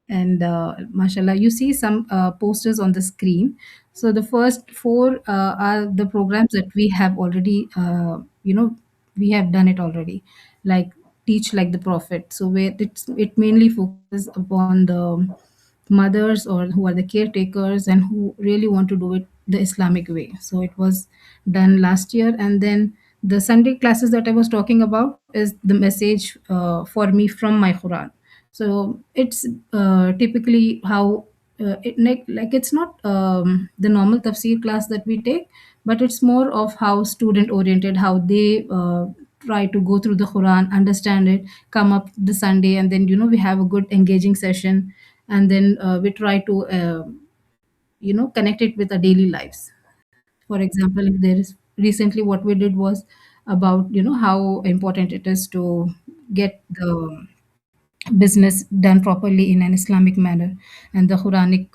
And mashallah, you see some posters on the screen. So the first four are the programs that we have already we have done it already, like Teach Like the Prophet. So where it mainly focuses upon the mothers or who are the caretakers and who really want to do it the Islamic way. So it was done last year. And then the Sunday classes that I was talking about is the message for me from my Quran. So it's typically how like it's not the normal tafsir class that we take, but it's more of how student oriented, how they try to go through the Quran, understand it, come up the Sunday, and then we have a good engaging session, and then we try to connect it with our daily lives. For example, if there is recently what we did was about how important it is to get the business done properly in an Islamic manner, and the Quranic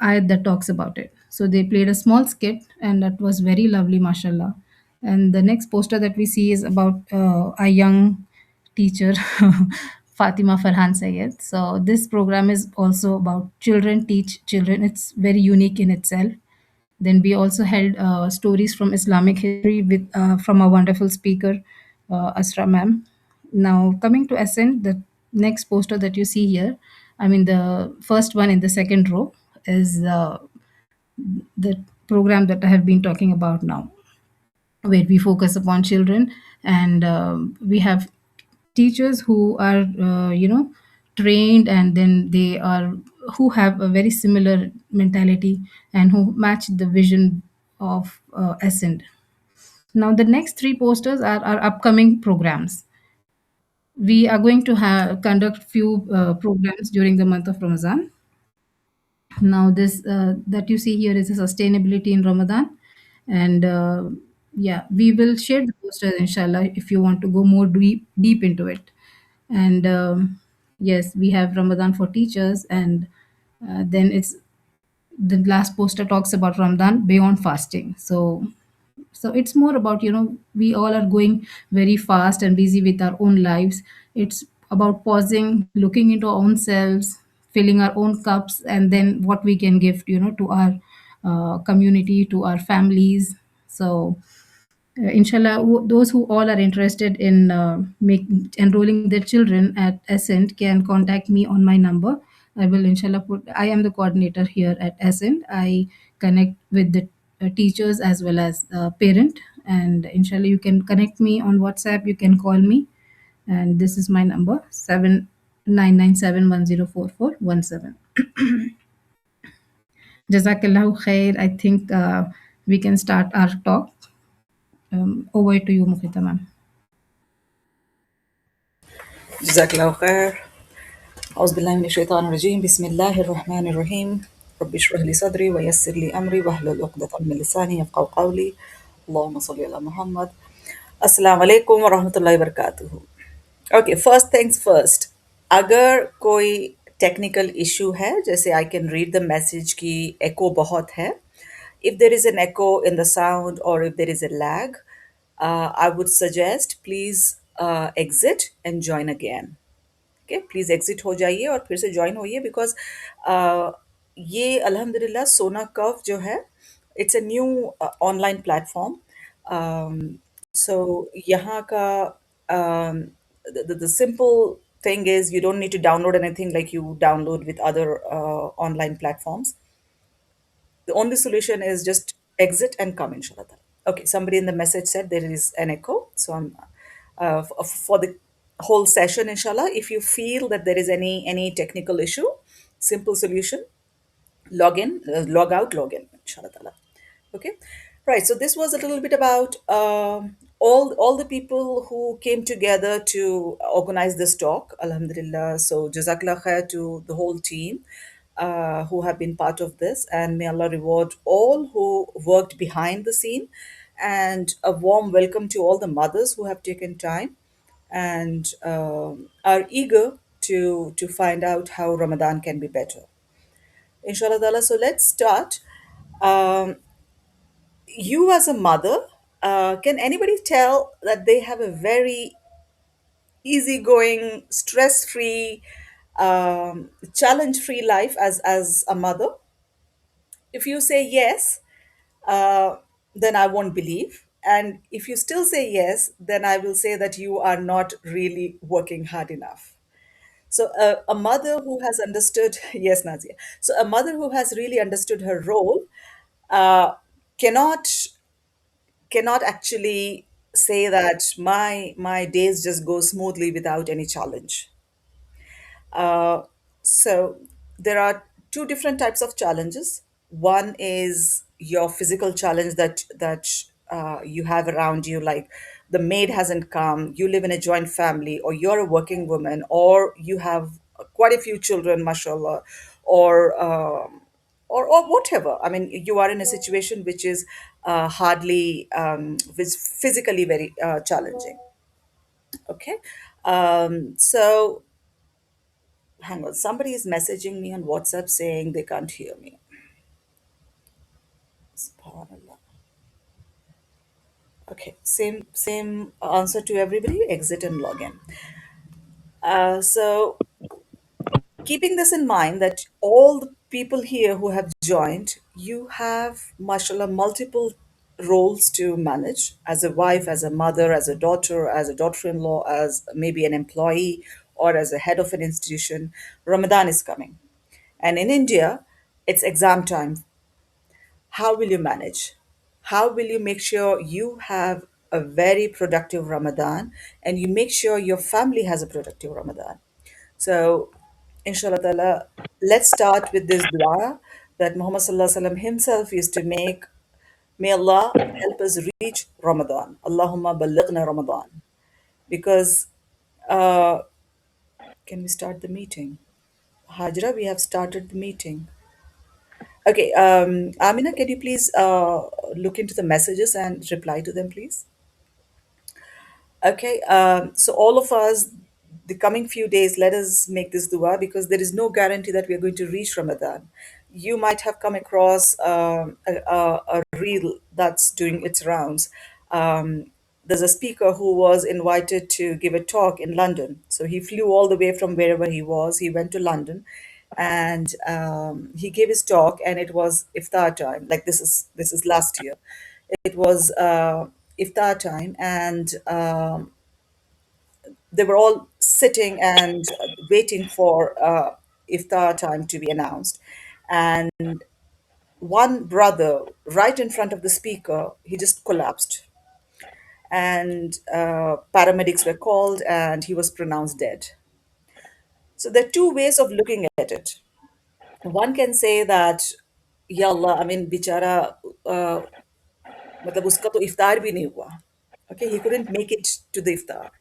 ayat that talks about it. So they played a small skit, and that was very lovely, mashallah. And the next poster that we see is about a young teacher, Fatima Farhan Sayed. So this program is also about children teach children. It's very unique in itself. Then we also held stories from Islamic history with from a wonderful speaker, Asra ma'am. Now coming to Ascent, the next poster that you see here, I mean the first one in the second row is the program that I have been talking about now, where we focus upon children, and we have teachers who are trained, and then they are who have a very similar mentality and who match the vision of Ascend. Now the next three posters are our upcoming programs. We are going to conduct few programs during the month of Ramadan. Now this that you see here is a sustainability in Ramadan, and yeah, we will share the posters inshallah if you want to go more deep into it. And yes, we have Ramadan for teachers, and then it's the last poster talks about Ramadan beyond fasting. So it's more about we all are going very fast and busy with our own lives. It's about pausing, looking into our own selves, filling our own cups, and then what we can give to our community, to our families. So inshallah, those who all are interested in enrolling their children at Ascent can contact me on my number. I will inshallah I am the coordinator here at Ascent. I connect with the teachers as well as parent, and inshallah you can connect me on WhatsApp. You can call me, and this is my number 7997104417. Jazakallahu khair. I think we can start our talk. Over to you, Mukhita ma'am. جزاك الله خير. أعوذ بالله من الشيطان الرجيم. بسم الله الرحمن الرحيم. رب اشرح لي صدري ويسر لي أمري واحلل عقدة من لساني يفقهوا قولي. اللهم صل على محمد. अस्सलाम वालेकुम व रहमतुल्लाहि व बरकातुहू. Okay, first things first, अगर कोई technical issue है, जैसे I can read the message की एको बहुत है, if there is an echo in the sound or if there is a lag, I would suggest please exit and join again. Okay, please exit हो जाइए और फिर से ज्वाइन होइए, because ये अल्हम्दुलिल्लाह सोना कर्व जो है, it's a new online platform. So यहाँ का the simple thing is you don't need to download anything like you download with other online platforms. The only solution is just exit and come, inshallah. Okay, somebody in the message said there is an echo. So I'm for the whole session, inshallah. If you feel that there is any technical issue, simple solution: log in, log out, log in, inshallah. Ta'ala. Okay, right. So this was a little bit about all the people who came together to organize this talk. Alhamdulillah. So jazakallah khair to the whole team who have been part of this, and may Allah reward all who worked behind the scene. And a warm welcome to all the mothers who have taken time and are eager to find out how Ramadan can be better. Inshallah ta'ala. So let's start. Um, you as a mother, can anybody tell that they have a very easygoing, stress-free, challenge free life as a mother? If you say yes, uh, then I won't believe. And if you still say yes, then I will say that you are not really working hard enough. So a mother who has understood, yes, Nazia. So a mother who has really understood her role uh, cannot cannot actually say that my days just go smoothly without any challenge. Uh, so there are two different types of challenges. One is your physical challenge that you have around you, like the maid hasn't come, you live in a joint family, or you're a working woman, or you have quite a few children, mashallah, or or whatever. I mean, you are in a situation which is hardly which physically very challenging. Okay, so hang on, somebody is messaging me on WhatsApp saying they can't hear me. Subhanallah. Okay, same answer to everybody. Exit and log in. So keeping this in mind, that all the people here who have joined, you have, mashallah, multiple roles to manage as a wife, as a mother, as a daughter-in-law, as maybe an employee, or as a head of an institution. Ramadan is coming, and in India, it's exam time. How will you manage? How will you make sure you have a very productive Ramadan, and you make sure your family has a productive Ramadan? So, inshallah ta'ala, let's start with this dua that Muhammad Sallallahu Alaihi Wasallam himself used to make. May Allah help us reach Ramadan. Allahumma balighna Ramadan. Because, uh, can we start the meeting? Hajra, we have started the meeting. Okay, Amina, can you please look into the messages and reply to them, please? Okay, so all of us, the coming few days, let us make this dua because there is no guarantee that we are going to reach Ramadan. You might have come across a reel that's doing its rounds. There's a speaker who was invited to give a talk in London. So he flew all the way from wherever he was. He went to London, and he gave his talk, and it was iftar time. Like this is last year. It was iftar time, and they were all sitting and waiting for iftar time to be announced. And one brother, right in front of the speaker, he just collapsed. And paramedics were called, and he was pronounced dead. So there are two ways of looking at it. One can say that, Ya Allah, I mean, bichara, मतलब उसका तो इफ्तार भी नहीं हुआ. Okay, he couldn't make it to the iftar.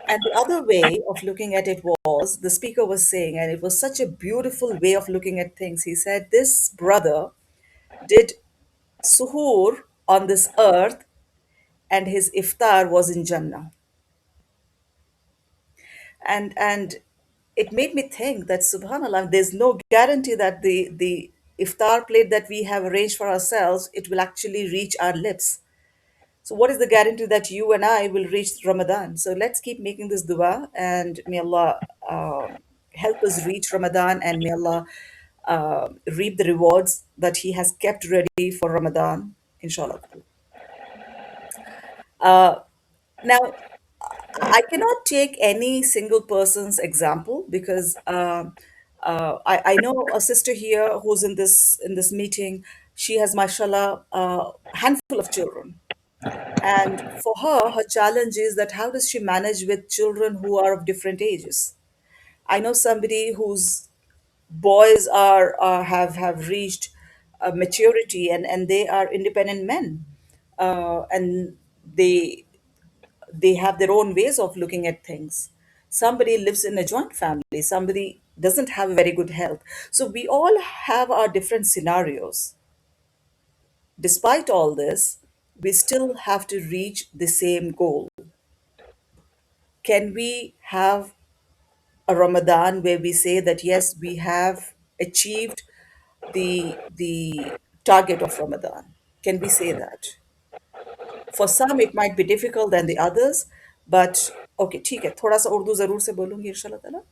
And the other way of looking at it was, the speaker was saying, and it was such a beautiful way of looking at things. He said, this brother did suhoor on this earth, and his iftar was in Jannah. And it made me think that, subhanallah, there's no guarantee that the iftar plate that we have arranged for ourselves, it will actually reach our lips. So, what is the guarantee that you and I will reach Ramadan? So, let's keep making this dua, and may Allah help us reach Ramadan, and may Allah reap the rewards that He has kept ready for Ramadan, inshallah. Now, I cannot take any single person's example because I know a sister here who's in this meeting. She has, mashallah, a handful of children. And for her, her challenge is that how does she manage with children who are of different ages? I know somebody whose boys have reached maturity, and they are independent men, and they have their own ways of looking at things. Somebody lives in a joint family. Somebody doesn't have very good health. So we all have our different scenarios. Despite all this, we still have to reach the same goal. Can we have a Ramadan where we say that yes, we have achieved the target of Ramadan? Can we say that? For some, it might be difficult than the others, but okay, ठीक है, थोड़ा सा उर्दू ज़रूर से बोलूँगी इंशाल्लाह ताला.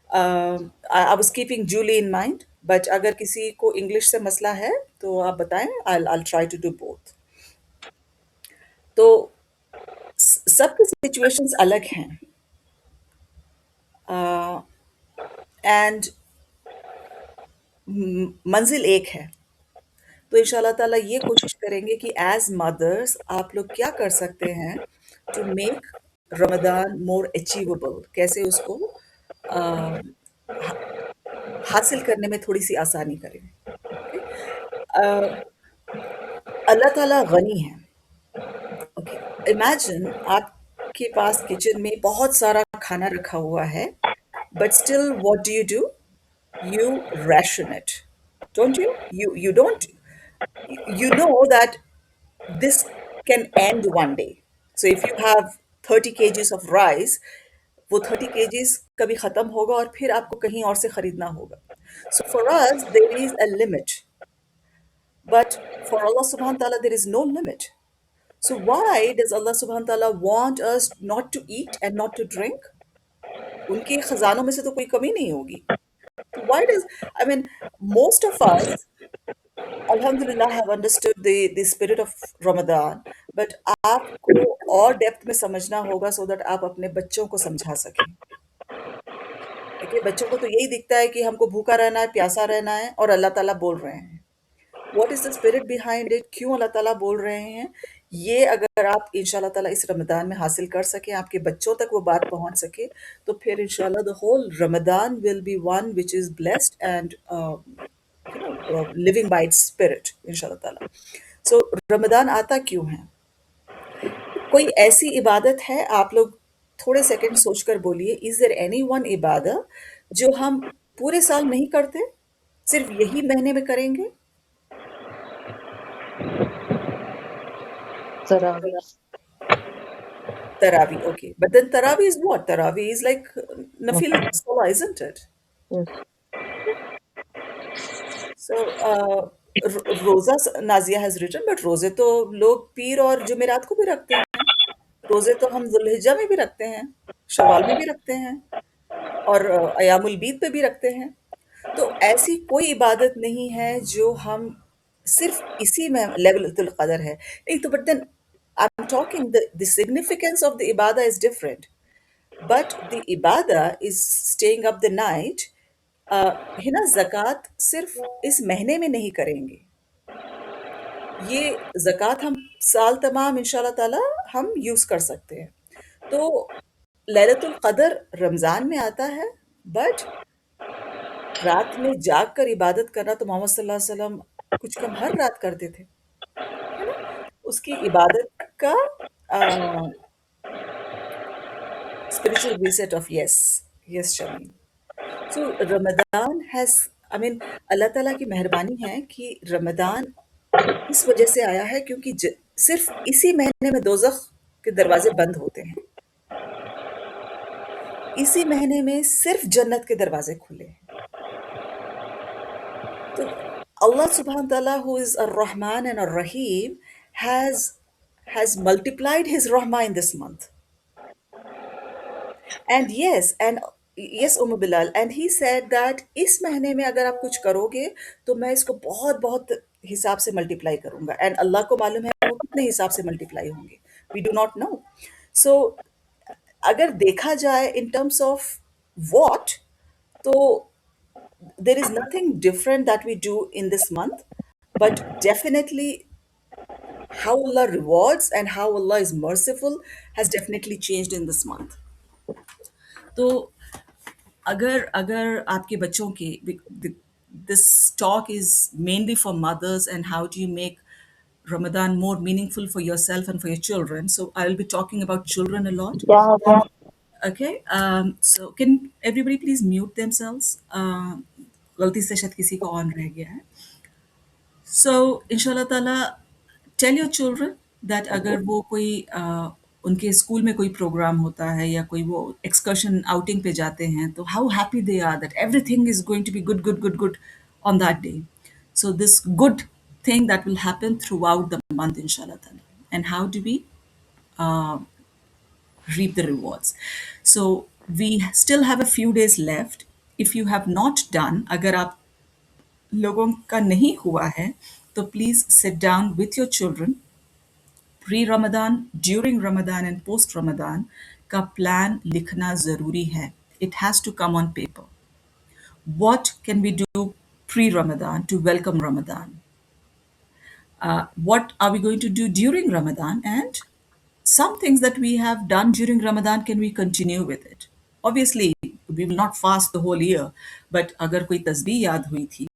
I was keeping Julie in mind, but अगर किसी को इंग्लिश से मसला है तो आप बताएं, I try to do both. तो सबकी सिचुएशंस अलग हैं, एंड मंजिल एक है। तो इंशाल्लाह ताला ये कोशिश करेंगे कि एज मदर्स आप लोग क्या कर सकते हैं to make Ramadan more achievable, कैसे उसको अ, हा- हासिल करने में थोड़ी सी आसानी करें। ओके, अल्लाह ताला गनी है। ओके, इमेजिन आपके पास किचन में बहुत सारा खाना रखा हुआ है, but still what do? You ration it, don't you? You don't. You know that this can end one day. So if you have 30 kgs of rice, वो 30 kgs कभी खत्म होगा और फिर आपको कहीं और से खरीदना होगा. So for us, there is a limit, but for Allah subhanahu wa ta'ala, there is no limit. So why does Allah subhanahu wa ta'ala want us not to eat and not to drink? उनके खजानों में से तो कोई कमी नहीं होगी. Why does, I mean, most of us Alhamdulillah have understood the spirit of Ramadan, but आपको और डेप्थ में समझना होगा so that आप अपने बच्चों को समझा सकें। देखिए, बच्चों को तो यही दिखता है कि हमको भूखा रहना है, प्यासा रहना है और अल्लाह ताला बोल रहे हैं। What is the spirit behind it? क्यों अल्लाह ताला बोल रहे हैं? ये अगर आप इंशाल्लाह ताला इस रमज़ान में हासिल कर सकें, आपके बच्चों तक वो बात पहुँच सके, तो फिर इंशाल्लाह the whole Ramadan will be one which is blessed and living by its spirit इंशाल्लाह ताला। सो रमज़ान आता क्यों है? कोई ऐसी इबादत है, आप लोग थोड़े सेकंड सोचकर बोलिए, इज़ देयर एनी वन इबादत जो हम पूरे साल नहीं करते, सिर्फ यही महीने में करेंगे? Tarawih. Taraweeh, okay. But then Taraweeh is what? Taraweeh is like Nafil Nafila. Salah, isn't it? Yes. So, रोज़ा नाज़िया has written, but रोज़े तो लोग पीर और जुमेरात को भी रखते हैं। रोज़े तो हम ज़ुल्हिज्जा में भी रखते हैं, शवाल में भी रखते हैं और अयामुल बीद पे भी रखते हैं। तो ऐसी कोई इबादत नहीं है जो हम सिर्फ इसी में लैलतुल क़द्र है। नहीं तो but then I am talking the significance of the इबादा इज़ डिफरेंट। बट द इबादा is staying up the night. है ना, ज़कात सिर्फ इस महीने में नहीं करेंगे। ये ज़कात हम साल तमाम इंशाल्लाह ताला हम यूज़ कर सकते हैं। तो लैलतुल क़द्र रमज़ान में आता है, बट रात में जाग कर इबादत करना तो मोहम्मद सल्लल्लाहु अलैहि वसल्लम कुछ कम हर रात करते थे, है ना? उसकी इबादत का spiritual reset of yes, yes Shamim. So Ramadan has, I mean, Allah ताला की मेहरबानी है कि रमदान इस वजह से आया है क्योंकि सिर्फ इसी महीने में दोज़ख के दरवाजे बंद होते हैं। इसी महीने में सिर्फ जन्नत के दरवाजे खुले हैं। तो Allah subhanahu wa ta'ala, who is Ar-Rahman and Ar-Rahim, has multiplied his Rahmah in this month. And yes, Bilal, and he said that इस महीने में अगर आप कुछ करोगे तो मैं इसको बहुत बहुत हिसाब से मल्टीप्लाई करूंगा, एंड अल्लाह को मालूम है वो कितने हिसाब से मल्टीप्लाई होंगे, वी डू नॉट नो। सो अगर देखा जाए इन टर्म्स ऑफ वॉट, तो there is nothing different that we do in this month, but definitely how Allah rewards and how Allah is merciful has definitely changed in this month. तो अगर अगर आपके बच्चों के, this talk is mainly for mothers and how do you make Ramadan more meaningful for yourself and for your children. So I will be talking about children a lot. Yeah, yeah. Okay. So can everybody please mute themselves? गलती से शायद किसी को on रह गया है. So inshallah ताला, tell your children that अगर वो कोई उनके स्कूल में कोई प्रोग्राम होता है या कोई वो एक्सकर्शन आउटिंग पे जाते हैं, तो how happy they are that everything is going to be good on that day. So this good thing that will happen throughout the month inshallah ताला. And how do we uh, reap the rewards? So we still have a few days left if you have not done, अगर आप लोगों का नहीं हुआ है, तो please sit down with your children pre Ramadan, during Ramadan and post Ramadan का plan लिखना ज़रूरी है. It has to come on paper. What can we do pre Ramadan to welcome Ramadan? What are we going to do during Ramadan? And some things that we have done during Ramadan, can we continue with it? Obviously, we will not fast the whole year, but agar koi tasbih yaad hui thi,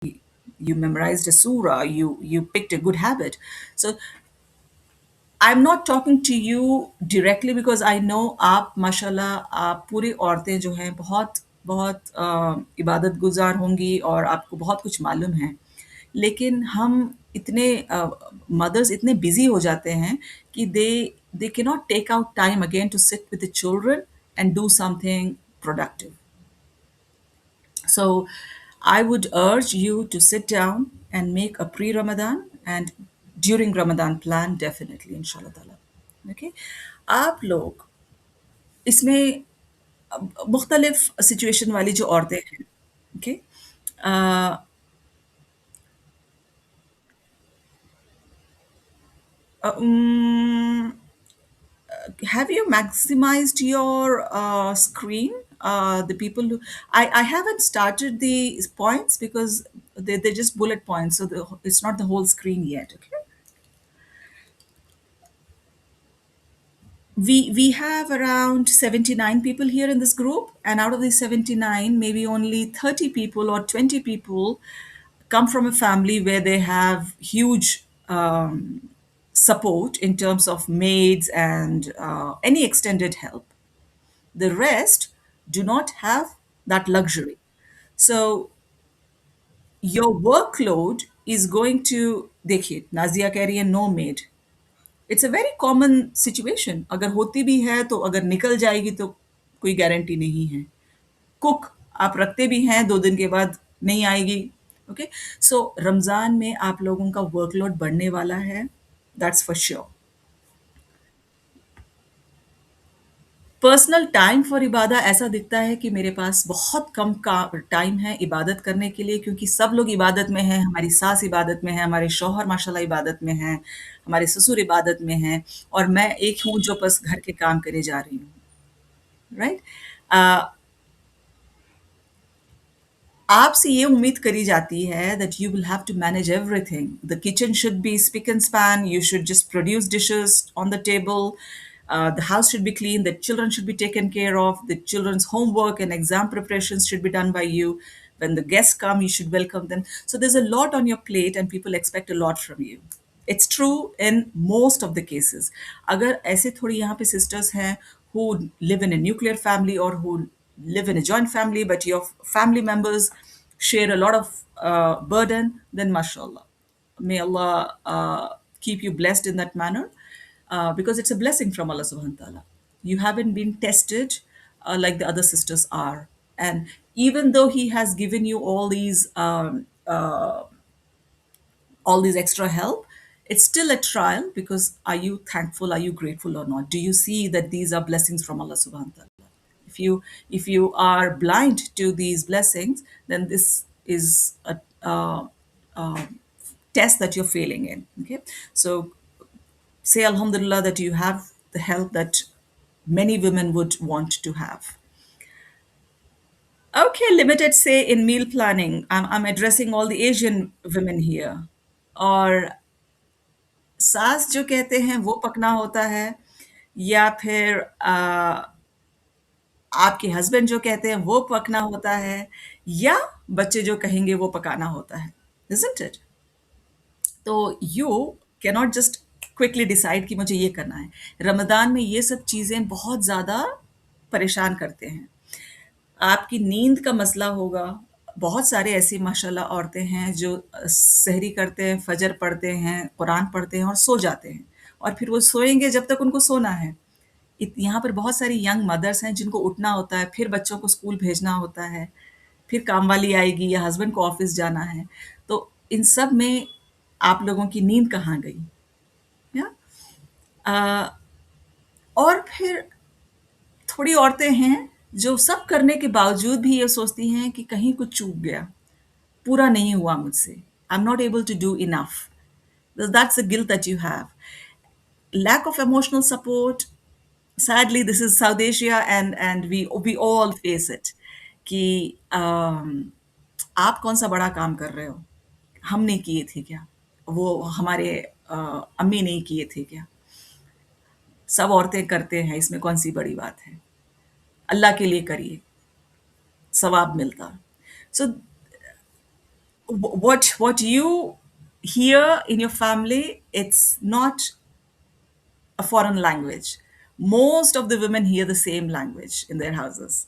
you memorized a surah, you picked a good habit. So I'm not talking to you directly because I know आप माशाल्लाह आप पूरी औरतें जो हैं बहुत बहुत इबादत गुजार होंगी और आपको बहुत कुछ मालूम है. लेकिन हम इतने मदर्स इतने बिजी हो जाते हैं कि they cannot take out time again to sit with the children and do something productive. So I would urge you to sit down and make a pre-Ramadan and during Ramadan plan definitely inshallah ताला. Okay? आप लोग इसमें मुख्तलिफ situation वाली जो औरतें हैं, okay? uh, um, have you maximized your screen? The people who I haven't started the points because they're just bullet points, so it's not the whole screen yet. Okay. We have around 79 people here in this group, and out of the 79, maybe only 30 people or 20 people come from a family where they have huge support in terms of maids and any extended help. The rest do not have that luxury. So your workload is going to, देखिए नाजिया कह रही है know made. It's a very common situation. अगर होती भी है तो अगर निकल जाएगी तो कोई गारंटी नहीं है. कुक आप रखते भी हैं 2 दिन के बाद नहीं आएगी. ओके. सो रमज़ान में आप लोगों का वर्कलोड बढ़ने वाला है. That's for sure. Personal time for इबादा ऐसा दिखता है कि मेरे पास बहुत कम का टाइम है इबादत करने के लिए, क्योंकि सब लोग इबादत में हैं. हमारी सास इबादत में है, हमारे शौहर माशाल्लाह इबादत में हैं, हमारे ससुर इबादत में हैं, और मैं एक हूँ जो बस घर के काम करे जा रही हूँ. राइट. आपसे ये उम्मीद करी जाती है that you will have to manage everything. The kitchen should be spick and span. You should just produce dishes on the table. The house should be clean. The children should be taken care of. The children's homework and exam preparations should be done by you. When the guests come, you should welcome them. So there's a lot on your plate, and people expect a lot from you. It's true in most of the cases. अगर ऐसे थोड़ी यहाँ पे sisters हैं who live in a nuclear family or who live in a joint family, but your family members share a lot of burden, then mashallah. May Allah keep you blessed in that manner, because it's a blessing from Allah subhanahu wa ta'ala. You haven't been tested like the other sisters are. And even though He has given you all these extra help, it's still a trial, because are you thankful, are you grateful or not? Do you see that these are blessings from Allah subhanahu wa ta'ala? If you are blind to these blessings, then this is a test that you're failing in. Okay. So say alhamdulillah that you have the help that many women would want to have. Okay, limited say in meal planning. I'm addressing all the Asian women here. और सास जो कहते हैं वो पकना होता है, या फिर आपके हस्बैंड जो कहते हैं वो पकना होता है, या बच्चे जो कहेंगे वो पकाना होता है. Isn't it? तो you cannot just quickly decide कि मुझे ये करना है. रमदान में ये सब चीज़ें बहुत ज़्यादा परेशान करते हैं. आपकी नींद का मसला होगा. बहुत सारे ऐसी माशाल्लाह औरतें हैं जो सहरी करते हैं, फजर पढ़ते हैं, कुरान पढ़ते हैं और सो जाते हैं, और फिर वो सोएंगे जब तक उनको सोना है. यहाँ पर बहुत सारी यंग मदर्स हैं जिनको उठना होता है, फिर बच्चों को स्कूल भेजना होता है, फिर काम वाली आएगी या हस्बैंड को ऑफिस जाना है. तो इन सब में आप लोगों की नींद कहाँ गई. या और फिर थोड़ी औरतें हैं जो सब करने के बावजूद भी ये सोचती हैं कि कहीं कुछ चूक गया, पूरा नहीं हुआ मुझसे, I am not able to do enough. That's the guilt that you have. Lack of emotional support. Sadly, this is South Asia, and we all face it. कि आप कौन सा बड़ा काम कर रहे हो, हमने किए थे क्या, वो हमारे अम्मी नहीं किए थे क्या, सब औरतें करते हैं, इसमें कौन सी बड़ी बात है, अल्लाह के लिए करिए, सवाब मिलता. So what you hear in your family, it's not a foreign language. Most of the women hear the same language in their houses.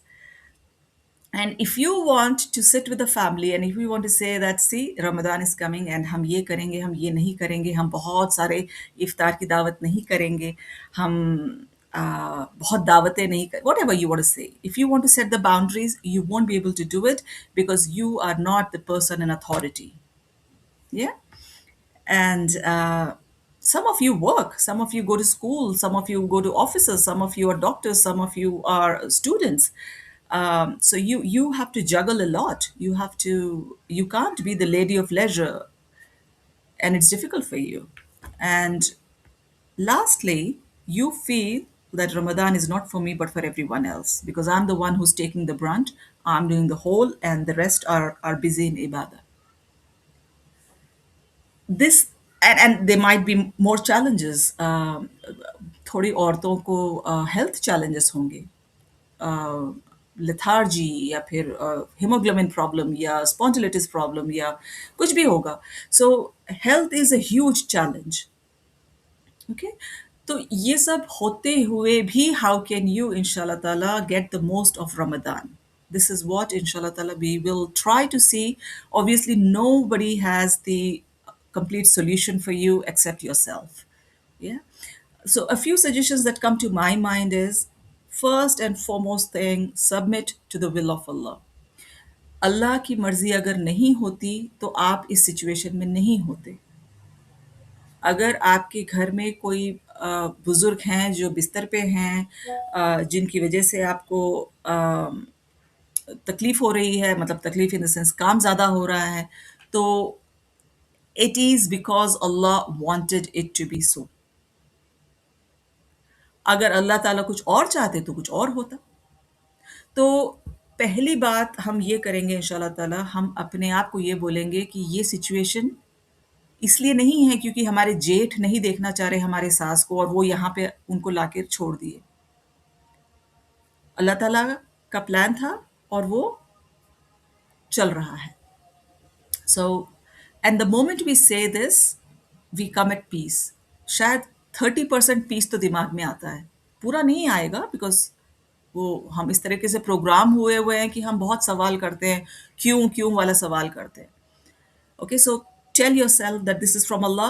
And if you want to sit with the family and if you want to say that, see, Ramadan is coming and हम ये करेंगे, हम ये नहीं करेंगे, हम बहुत सारे इफ्तार की दावत नहीं करेंगे, हम बहुत दावतें नहीं कर, whatever you want to say. If you want to set the boundaries, you won't be able to do it because you are not the person in authority. Yeah. And some of you work, some of you go to school, some of you go to offices, some of you are doctors, some of you are students. So you have to juggle a lot. You can't be the lady of leisure, and it's difficult for you. And lastly, you feel that Ramadan is not for me but for everyone else because I'm the one who's taking the brunt, I'm doing the whole, and the rest are busy in ibadah. This, and there might be more challenges. थोड़ी औरतों को health challenges होंगे, lethargy या फिर haemoglobin problem या स्पॉन्डिलिटिस problem या कुछ भी होगा. सो health is a huge challenge. Okay. तो ये सब होते हुए भी हाउ कैन यू इंशाल्लाह ताला get the most of Ramadan. This is what inshallah ta'ala we will try to see. Obviously nobody has the complete solution for you except yourself. Yeah. So a few suggestions that come to my mind is, first and foremost thing, submit to the will of Allah. अल्लाह की मर्जी अगर नहीं होती तो आप इस situation में नहीं होते. अगर आपके घर में कोई बुजुर्ग हैं जो बिस्तर पे हैं, जिनकी वजह से आपको तकलीफ हो रही है, मतलब तकलीफ इन द सेंस काम ज़्यादा हो रहा है, तो it is because Allah wanted it to be so. अगर अल्लाह ताला कुछ और चाहते तो कुछ और होता. तो पहली बात हम ये करेंगे इंशाल्लाह ताला, हम अपने आप को ये बोलेंगे कि ये सिचुएशन इसलिए नहीं है क्योंकि हमारे जेठ नहीं देखना चाह रहे हमारे सास को और वो यहाँ पे उनको लाके छोड़ दिए. अल्लाह ताला का प्लान था और वो चल रहा है. So, and the moment we say this, we come at peace. शायद 30% पीस तो दिमाग में आता है, पूरा नहीं आएगा बिकॉज वो हम इस तरीके से प्रोग्राम हुए हुए हैं कि हम बहुत सवाल करते हैं, क्यों क्यों वाला सवाल करते हैं. Okay, so tell yourself that this is from Allah.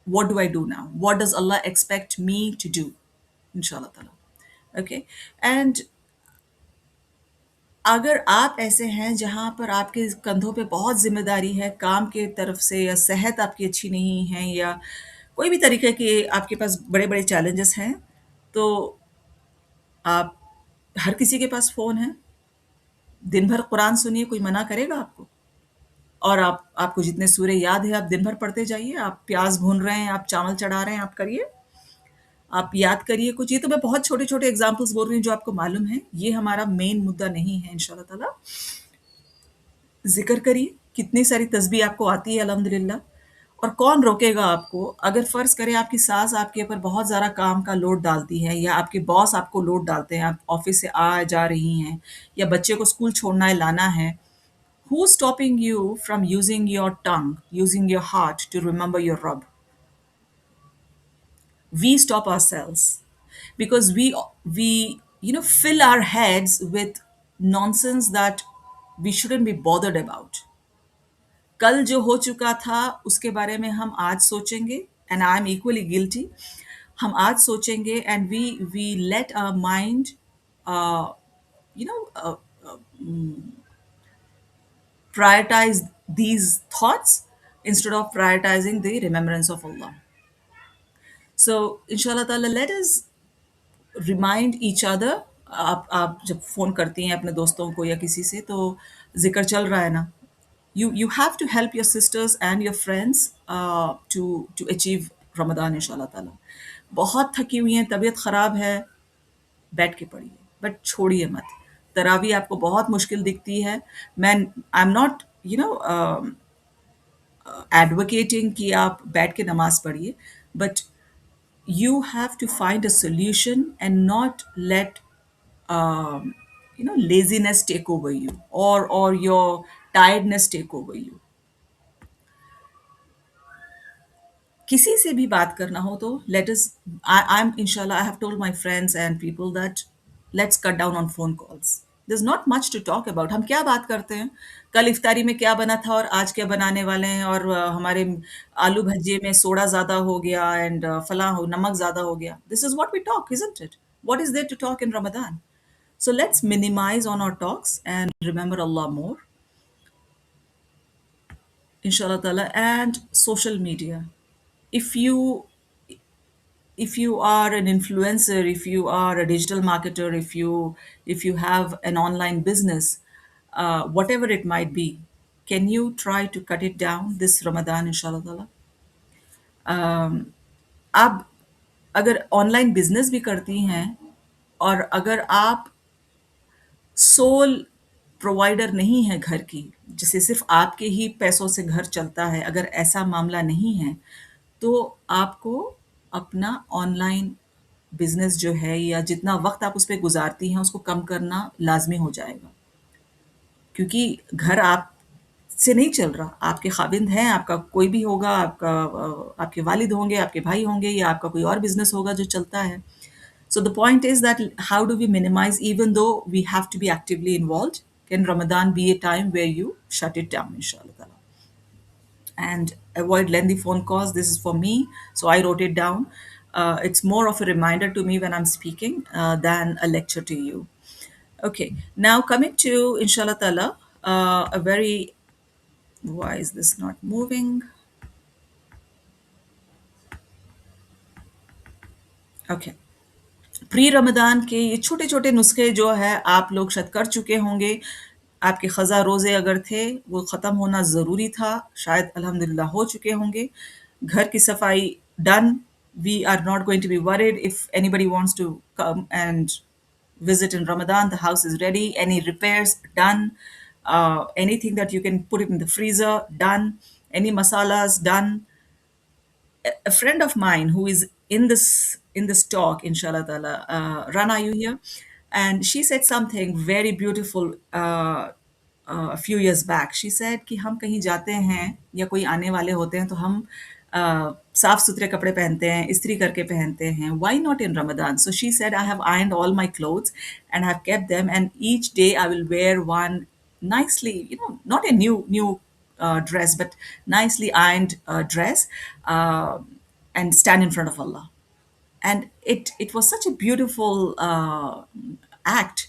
What do I do now? What does Allah expect me to do? Inshallah ta'ala. Okay. And अगर आप ऐसे हैं जहाँ पर आपके कंधों पे बहुत ज़िम्मेदारी है काम के तरफ से, या सेहत आपकी अच्छी नहीं है, या कोई भी तरीके के आपके पास बड़े-बड़े चैलेंजेस हैं, तो आप, हर किसी के पास फ़ोन है, दिन भर कुरान सुनिए, कोई मना करेगा आपको? और आपको जितने सूरे याद है, आप दिन भर पढ़ते जाइए, आप प्याज़ भून रहे हैं, आप चावल चढ़ा रहे हैं, आप करिए। आप याद करिए कुछ, ये तो मैं बहुत छोटे-छोटे एग्ज़ाम्पल्स बोल रही हूँ जो आपको मालूम है, ये हमारा मेन मुद्दा नहीं है इंशाअल्लाह ताला। ज़िक्र करिए, कितनी सारी तस्बीह आपको आती है अल्हम्दुलिल्लाह, और कौन रोकेगा आपको? अगर फ़र्ज़ करें आपकी सास आपके ऊपर बहुत ज़्यादा काम का लोड डालती है, या आपके बॉस आपको लोड डालते हैं, आप ऑफ़िस से आ जा रही हैं, या बच्चे को स्कूल छोड़ना है, लाना है, who's stopping you from using your tongue, using your heart to remember your Rabb? We stop ourselves because we fill our heads with nonsense that we shouldn't be bothered about. कल जो हो चुका था उसके बारे में हम आज सोचेंगे, and I'm equally guilty. हम आज सोचेंगे and we let our mind uh, you know uh, prioritize these thoughts instead of prioritizing the remembrance of Allah. So inshallah ta'ala, let us remind each other आप जब phone करती हैं अपने दोस्तों को या किसी से तो ज़िक्र चल रहा है ना, you have to help your sisters and your friends to achieve Ramadan इंशाल्लाह ताला। बहुत थकी हुई हैं, तबीयत ख़राब है, बैठ के पढ़िए, बट छोड़िए मत। तरावी आपको बहुत मुश्किल दिखती है। मैं आई am not you know advocating कि आप बैठ के नमाज़ पढ़िए, but you have to find a solution and not let laziness take over you, or your tiredness take over you. किसी से भी बात करना हो तो let us, I'm inshallah, I have told my friends and people that let's cut down on phone calls. There's not much to talk about. हम क्या बात करते हैं, कल इफ्तारी में क्या बना था और आज क्या बनाने वाले हैं, और हमारे आलू भजिए में सोडा ज़्यादा हो गया एंड फला हो नमक ज़्यादा हो गया. This is what we talk, isn't it? What is there to talk in Ramadan? So let's minimize on our talks and remember Allah more, inshallah ta'ala. And social media, if you are an influencer, if you are a digital marketer, if you have an online business, whatever it might be, can you try to cut it down this Ramadan, inshallah ta'ala? आप अगर online business भी करती हैं और अगर आप soul provider नहीं है घर की, जिसे सिर्फ आपके ही पैसों से घर चलता है, अगर ऐसा मामला नहीं है, तो आपको अपना ऑनलाइन बिजनेस जो है या जितना वक्त आप उस पर गुजारती हैं उसको कम करना लाजमी हो जाएगा, क्योंकि घर आप से नहीं चल रहा, आपके खाविंद हैं, आपका कोई भी होगा, आपके वालिद होंगे, आपके भाई होंगे, या आपका कोई और बिजनेस होगा जो चलता है. So the point is that how do we minimize, even though we have to be actively involved, can Ramadan be a time where you shut it down, inshallah, and avoid lengthy phone calls? This is for me, so I wrote it down. It's more of a reminder to me when I'm speaking than a lecture to you. Okay, now coming to inshallah ta'ala, a very, why is this not moving? Okay. Pre Ramadan के ये छोटे छोटे नुस्खे जो है आप लोग शायद कर चुके होंगे. आपके ख़ज़ा रोज़े अगर थे वो ख़त्म होना ज़रूरी था, शायद अल्हम्दुलिल्लाह हो चुके होंगे. घर की सफाई done. We are not going to be worried if anybody wants to come and visit in Ramadan. The house is ready. Any repairs done. Anything that you can put it in the freezer done. Any masalas done. A friend of mine who is in this talk, inshallah ta'ala, Rana, are you here? And she said something very beautiful a few years back. She said कि हम कहीं जाते हैं या कोई आने वाले होते हैं तो हम साफ सुथरे कपड़े पहनते हैं, इस्त्री करके पहनते हैं. Why not in Ramadan? So she said, I have ironed all my clothes and have kept them, and each day I will wear one nicely, not a new dress, but nicely ironed dress, and stand in front of Allah. And it was such a beautiful act.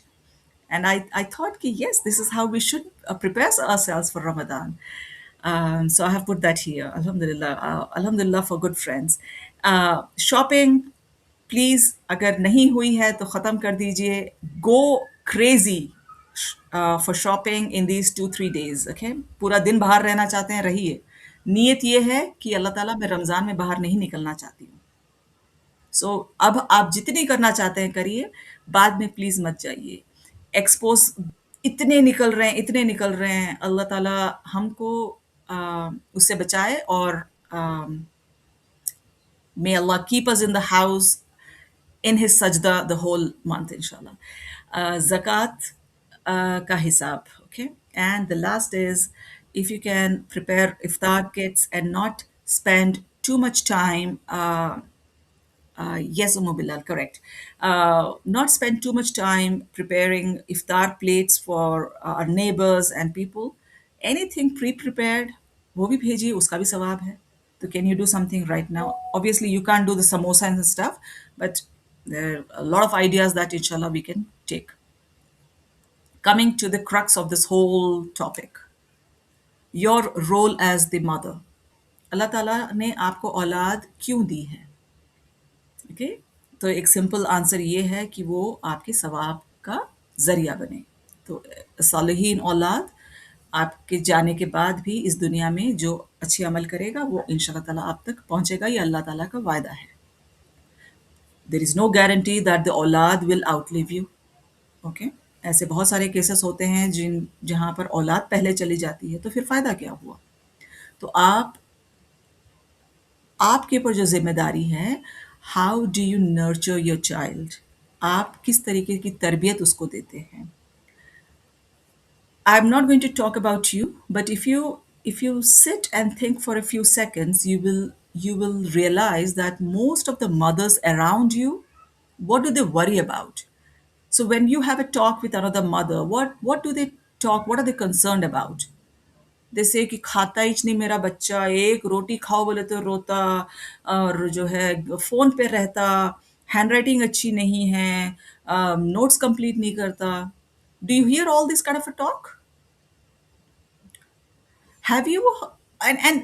And I thought, ki, yes, this is how we should prepare ourselves for Ramadan. So I have put that here. Alhamdulillah. Alhamdulillah for good friends. Shopping, please अगर नहीं हुई है तो ख़त्म कर दीजिए. Go crazy for shopping in these 2-3 days. Okay, पूरा दिन बाहर रहना चाहते हैं, रहिए. नीयत ये है कि अल्लाह ताला मैं रमज़ान में बाहर नहीं निकलना चाहती हूँ. सो अब आप जितनी करना चाहते हैं करिए, बाद में प्लीज़ मत जाइए. एक्सपोज इतने निकल रहे हैं, इतने निकल रहे हैं. अल्लाह ताला हमको उससे बचाए, और may Allah keep us in the house in his sajda the whole month, inshallah. Zakat ka hisab, okay? And the last is, if you can prepare iftar kits and not spend too much time, yes, Bilal, correct. Not spend too much time preparing iftar plates for our neighbors and people. Anything pre-prepared, वो भी भेजिए, उसका भी सवाब है. So can you do something right now? Obviously, you can't do the samosa and stuff, but there are a lot of ideas that inshallah we can take. Coming to the crux of this whole topic, your role as the mother. अल्लाह ताला ने आपको औलाद क्यों दी है? Okay, तो एक simple answer ये है कि वो आपके सवाब का ज़रिया बने। तो सालिहीन औलाद आपके जाने के बाद भी इस दुनिया में जो अच्छे अमल करेगा वो इंशाल्लाह ताला आप तक पहुँचेगा, ये अल्लाह ताला का वायदा है। There is no guarantee that the औलाद विल आउटलिव यू। ओके? ऐसे बहुत सारे केसेस होते हैं जहाँ पर औलाद पहले चली जाती है, तो फिर फ़ायदा क्या हुआ? तो आपके ऊपर जो ज़िम्मेदारी है, how do you nurture your child? आप किस तरीके की तरबियत उसको देते हैं? I'm not going to talk about you, but if you sit and think for a few seconds, you will realize that most of the mothers around you, what do they worry about? So when you have a talk with another mother, what do they talk? What are they concerned about? जैसे कि खाता ही नहीं मेरा बच्चा, एक रोटी खाओ बोले तो रोता, और जो है फ़ोन पे रहता, हैंडराइटिंग अच्छी नहीं है, नोट्स कंप्लीट नहीं करता। Do you here all this kind of a talk? Have you? And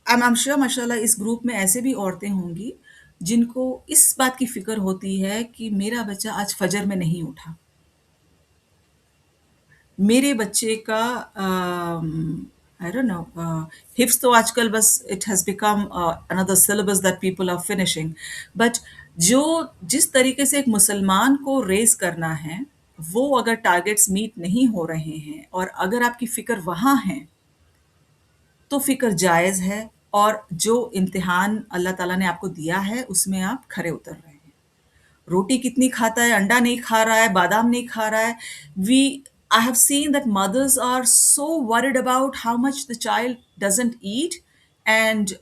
I'm sure माशाल्लाह इस ग्रुप में ऐसे भी औरतें होंगी जिनको इस बात की फ़िक्र होती है कि मेरा बच्चा आज फ़जर में नहीं उठा। मेरे बच्चे का आई डोंट नो, हिफ्ज़ तो आजकल बस it has become another syllabus that people are finishing. But जो जिस तरीके से एक मुसलमान को रेज़ करना है, वो अगर टारगेट्स मीट नहीं हो रहे हैं और अगर आपकी फ़िक्र वहाँ है, तो फ़िक्र जायज़ है, और जो इम्तिहान अल्लाह ताला ने आपको दिया है, उसमें आप खरे उतर रहे हैं। रोटी कितनी खाता है, अंडा नहीं खा रहा है, बादाम नहीं खा रहा है। We I have seen that mothers are so worried about how much the child doesn't eat, and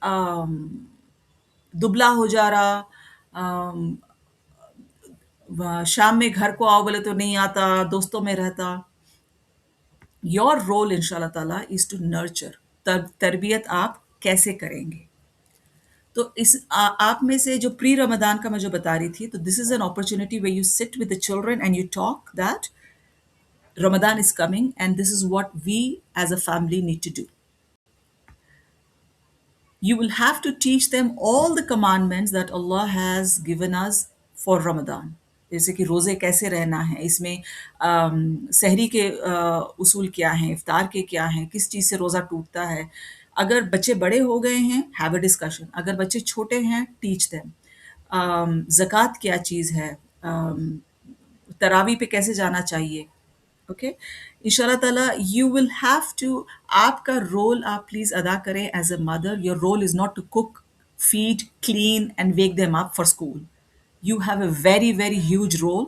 दुबला हो जा रहा, शाम में घर को आओ बोले तो नहीं आता, दोस्तों में रहता। योर रोल इंशाल्लाह ताला इज़ टू नर्चर। तरबियत आप कैसे करेंगे? तो आप में से जो प्री रमदान का मैं जो बता रही थी, तो this is an opportunity where you sit with the children and you talk that Ramadan is coming and this is what we as a family need to do. You will have to teach them all the commandments that Allah has given us for Ramadan. जैसे कि रोज़े कैसे रहना है, इसमें सहरी के उसूल क्या हैं, इफ्तार के क्या हैं, किस चीज़ से रोज़ा टूटता है। अगर बच्चे बड़े हो गए हैं, हैव अ डिस्कशन। अगर बच्चे छोटे हैं, टीच देम। ज़कात क्या चीज़ है, तरावी पे कैसे जाना चाहिए। ओके, इंशाल्लाह ताला यू विल हैव टू, आपका रोल आप प्लीज अदा करें as a mother. Your role is not to cook, feed, clean and wake them up for school. You have a very, very huge role.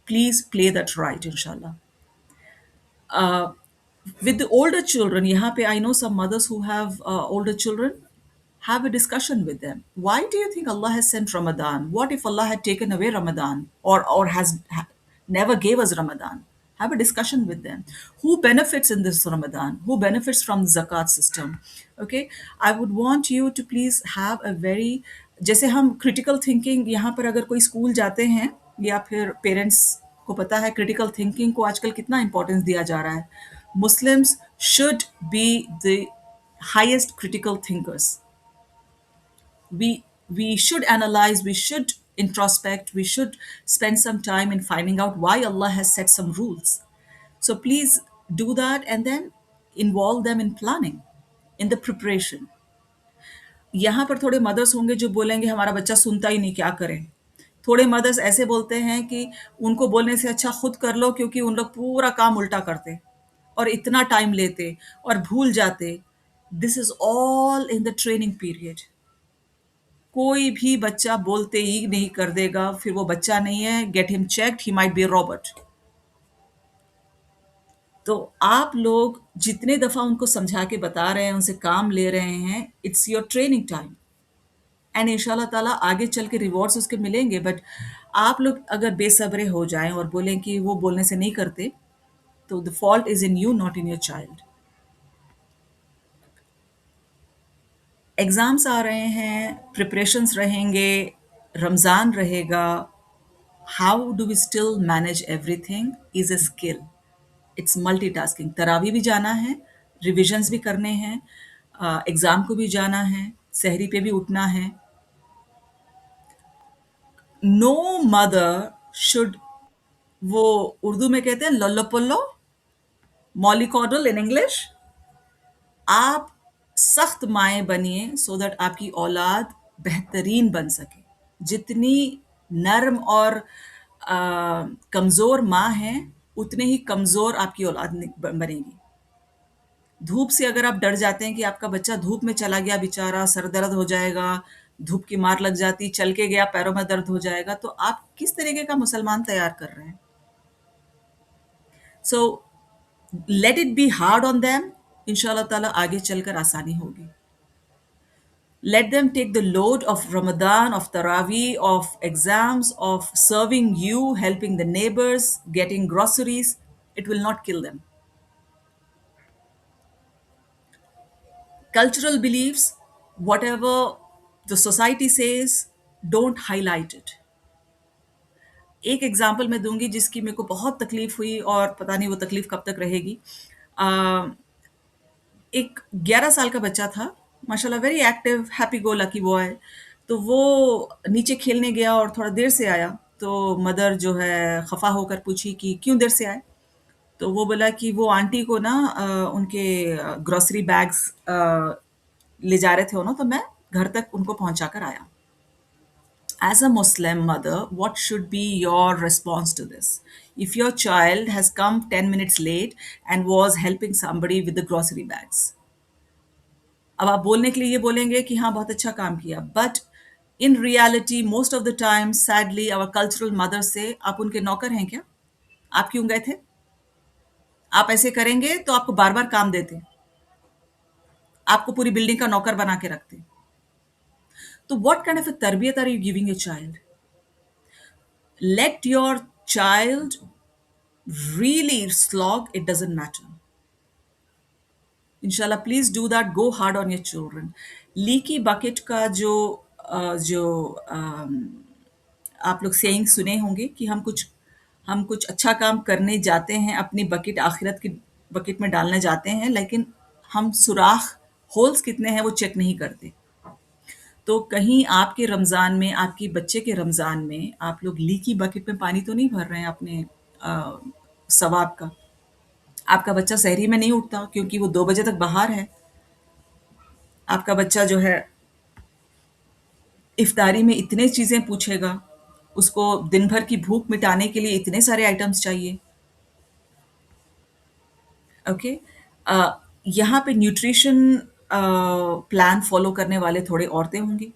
Please play that right, inshallah. With the older children, यहाँ पे I know some mothers who have older children. Have a discussion with them. Why do you think Allah has sent Ramadan? What if Allah had taken away Ramadan, or never gave us Ramadan? Have a discussion with them. Who benefits in this Ramadan? Who benefits from the zakat system? Okay, I would want you to please have a very, जैसे हम critical thinking, यहाँ पर अगर कोई school जाते हैं या फिर पेरेंट्स को पता है क्रिटिकल थिंकिंग को आजकल कितना इंपॉर्टेंस दिया जा रहा है। Muslims should be the highest critical thinkers. We should analyze, we should introspect, we should spend some time in finding out why Allah has set some rules. So please do that and then involve them in planning, in the preparation. यहाँ पर थोड़े mother's होंगे जो बोलेंगे हमारा बच्चा सुनता ही नहीं, क्या करें। थोड़े मदर्स ऐसे बोलते हैं कि उनको बोलने से अच्छा खुद कर लो, क्योंकि उन लोग पूरा काम उल्टा करते और इतना टाइम लेते और भूल जाते। This is all in the training period. कोई भी बच्चा बोलते ही नहीं कर देगा, फिर वो बच्चा नहीं है। Get him checked, he might be a robot. तो आप लोग जितने दफ़ा उनको समझा के बता रहे हैं, उनसे काम ले रहे हैं, it's your training time, and इंशाल्लाह ताला आगे चल के रिवॉर्ड्स उसके मिलेंगे। बट आप लोग अगर बेसब्रे हो जाएं और बोलें कि वो बोलने से नहीं करते, तो the fault is in you, not in your child. Exams आ रहे हैं, प्रिपरेशंस रहेंगे, रमज़ान रहेगा। How do we still manage everything is a skill. It's multitasking. तरावी भी जाना है, रिविजन्स भी करने हैं, एग्ज़ाम को भी जाना है, सहरी पे भी उठना है। नो मदर शुड वो उर्दू में कहते हैं लल्लो पुल्लो, मॉलिकॉडल इन इंग्लिश। आप सख्त माएँ बनिए सो दैट आपकी औलाद बेहतरीन बन सके। जितनी नर्म और कमज़ोर माँ है, उतने ही कमज़ोर आपकी औलाद बनेगी। धूप से अगर आप डर जाते हैं कि आपका बच्चा धूप में चला गया बेचारा, सर दर्द हो जाएगा, धूप की मार लग जाती, चल के गया पैरों में दर्द हो जाएगा, तो आप किस तरीके का मुसलमान तैयार कर रहे हैं? So let it be hard on them, इंशाल्लाह ताला आगे चलकर आसानी होगी। Let them take the load of Ramadan, of Taraweeh, of exams, of serving you, helping the neighbors, getting groceries. It will not kill them. Cultural beliefs, whatever the society says, don't highlight it. एक example मैं दूंगी जिसकी मेरे को बहुत तकलीफ हुई और पता नहीं वो तकलीफ कब तक रहेगी। एक 11 साल का बच्चा था, माशाल्लाह very active, happy go lucky boy. तो वो नीचे खेलने गया और थोड़ा देर से आया, तो मदर जो है खफा होकर पूछी कि क्यों देर से आए? तो वो बोला कि वो आंटी को ना उनके ग्रोसरी बैग्स ले जा रहे थे वो ना, तो मैं घर तक उनको पहुंचा कर आया। As a Muslim mother, what should be your response to this? If your child has come 10 minutes late and was helping somebody with the grocery bags, अब आप बोलने के लिए ये बोलेंगे कि हाँ बहुत अच्छा काम किया, but in reality most of the time sadly our cultural mother से, आप उनके नौकर हैं क्या? आप क्यों गए थे? आप ऐसे करेंगे तो आपको बार बार काम देते, आपको पूरी बिल्डिंग का नौकर बना के रखते। तो व्हाट काइंड ऑफ अ तरबियत are you giving your child? Let your child really slog, it doesn't matter. इंशाल्लाह please do that, go hard on your children. Leaky bucket का जो आप लोग सेइंग सुने होंगे कि हम कुछ अच्छा काम करने जाते हैं, अपनी बकेट आखिरत की बकेट में डालने जाते हैं, लेकिन हम सुराख होल्स कितने हैं वो चेक नहीं करते। तो कहीं आपके रमज़ान में, आपके बच्चे के रमज़ान में आप लोग लीकी बकेट में पानी तो नहीं भर रहे हैं अपने सवाब का? आपका बच्चा सहरी में नहीं उठता क्योंकि वो 2 बजे तक बाहर है। आपका बच्चा जो है इफ्तारी में इतने चीज़ें पूछेगा, उसको दिन भर की भूख मिटाने के लिए इतने सारे आइटम्स चाहिए। ओके। यहाँ पे न्यूट्रिशन प्लान फॉलो करने वाले थोड़े औरतें होंगी,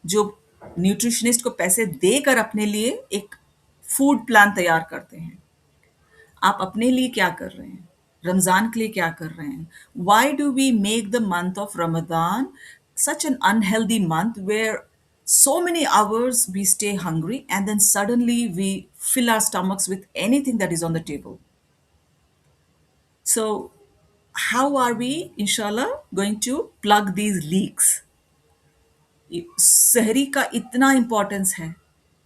जो न्यूट्रिशनिस्ट को पैसे देकर अपने लिए एक फूड प्लान तैयार करते हैं। आप अपने लिए क्या कर रहे हैं? रमज़ान के लिए क्या कर रहे हैं? Why do we make the month of Ramadan such an unhealthy month where so many hours we stay hungry and then suddenly we fill our stomachs with anything that is on the table? So, how are we, inshallah, going to plug these leaks? सहरी का इतना importance है।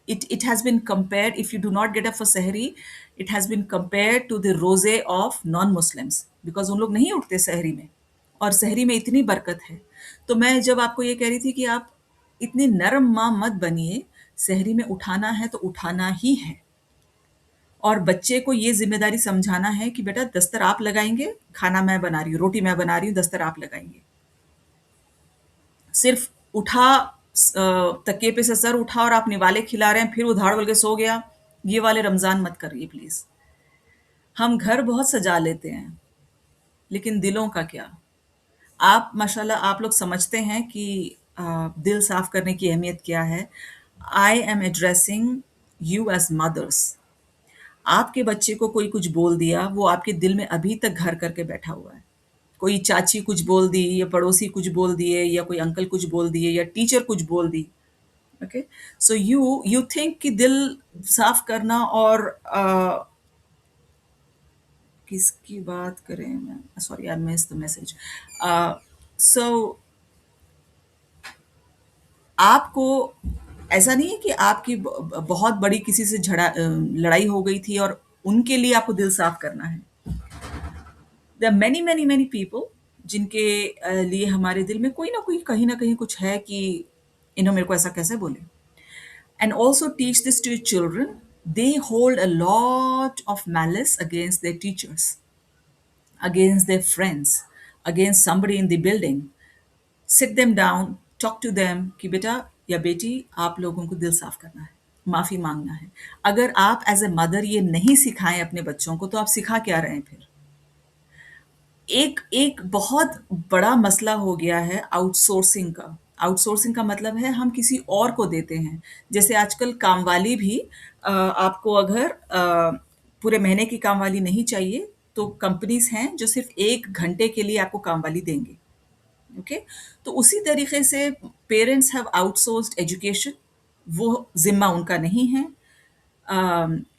It has been compared, if you do not get up for सहरी, it has been compared to the रोजे of non Muslims, because उन लोग नहीं उठते सहरी में, और सहरी में इतनी बरकत है। तो मैं जब आपको ये कह रही थी कि आप इतनी नरम माँ मत बनिए, सहरी में उठाना है तो उठाना ही है, और बच्चे को ये जिम्मेदारी समझाना है कि बेटा दस्तर आप लगाएंगे, खाना मैं बना रही हूँ, रोटी मैं बना रही हूँ, दस्तर आप लगाएंगे। सिर्फ उठा, तकिए पे से सर उठा और आप निवाले खिला रहे हैं, फिर उधाड़ बोल के सो गया, ये वाले रमज़ान मत करिए प्लीज़। हम घर बहुत सजा लेते हैं, लेकिन दिलों का क्या? आप माशाल्लाह आप लोग समझते हैं कि दिल साफ करने की अहमियत क्या है। I am addressing you as mothers. आपके बच्चे को कोई कुछ बोल दिया, वो आपके दिल में अभी तक घर करके बैठा हुआ है। कोई चाची कुछ बोल दी, या पड़ोसी कुछ बोल दिए, या कोई अंकल कुछ बोल दिए, या टीचर कुछ बोल दी। ओके, सो यू थिंक कि दिल साफ करना और किसकी बात करें, मैं sorry I miss the message. So आपको ऐसा नहीं है कि आपकी बहुत बड़ी किसी से लड़ाई हो गई थी और उनके लिए आपको दिल साफ करना है। There are many many many people जिनके लिए हमारे दिल में कोई ना कोई कहीं ना कहीं कुछ है कि इन्हों मेरे को ऐसा कैसे बोले। And also teach this to your children they hold a lot of malice against their teachers, against their friends, against somebody in the building. Sit them down, talk to them कि बेटा या बेटी आप लोगों को दिल साफ करना है, माफ़ी मांगना है. अगर आप एज ए मदर ये नहीं सिखाएं अपने बच्चों को तो आप सिखा क्या रहे हैं फिर. एक एक बहुत बड़ा मसला हो गया है आउटसोर्सिंग का. आउटसोर्सिंग का मतलब है हम किसी और को देते हैं. जैसे आजकल कामवाली भी आपको अगर पूरे महीने की कामवाली नहीं चाहिए तो कंपनीज हैं जो सिर्फ 1 घंटे के लिए आपको कामवाली देंगे. ओके. तो उसी तरीके से पेरेंट्स हैव आउटसोर्स्ड एजुकेशन. वो ज़िम्मा उनका नहीं है.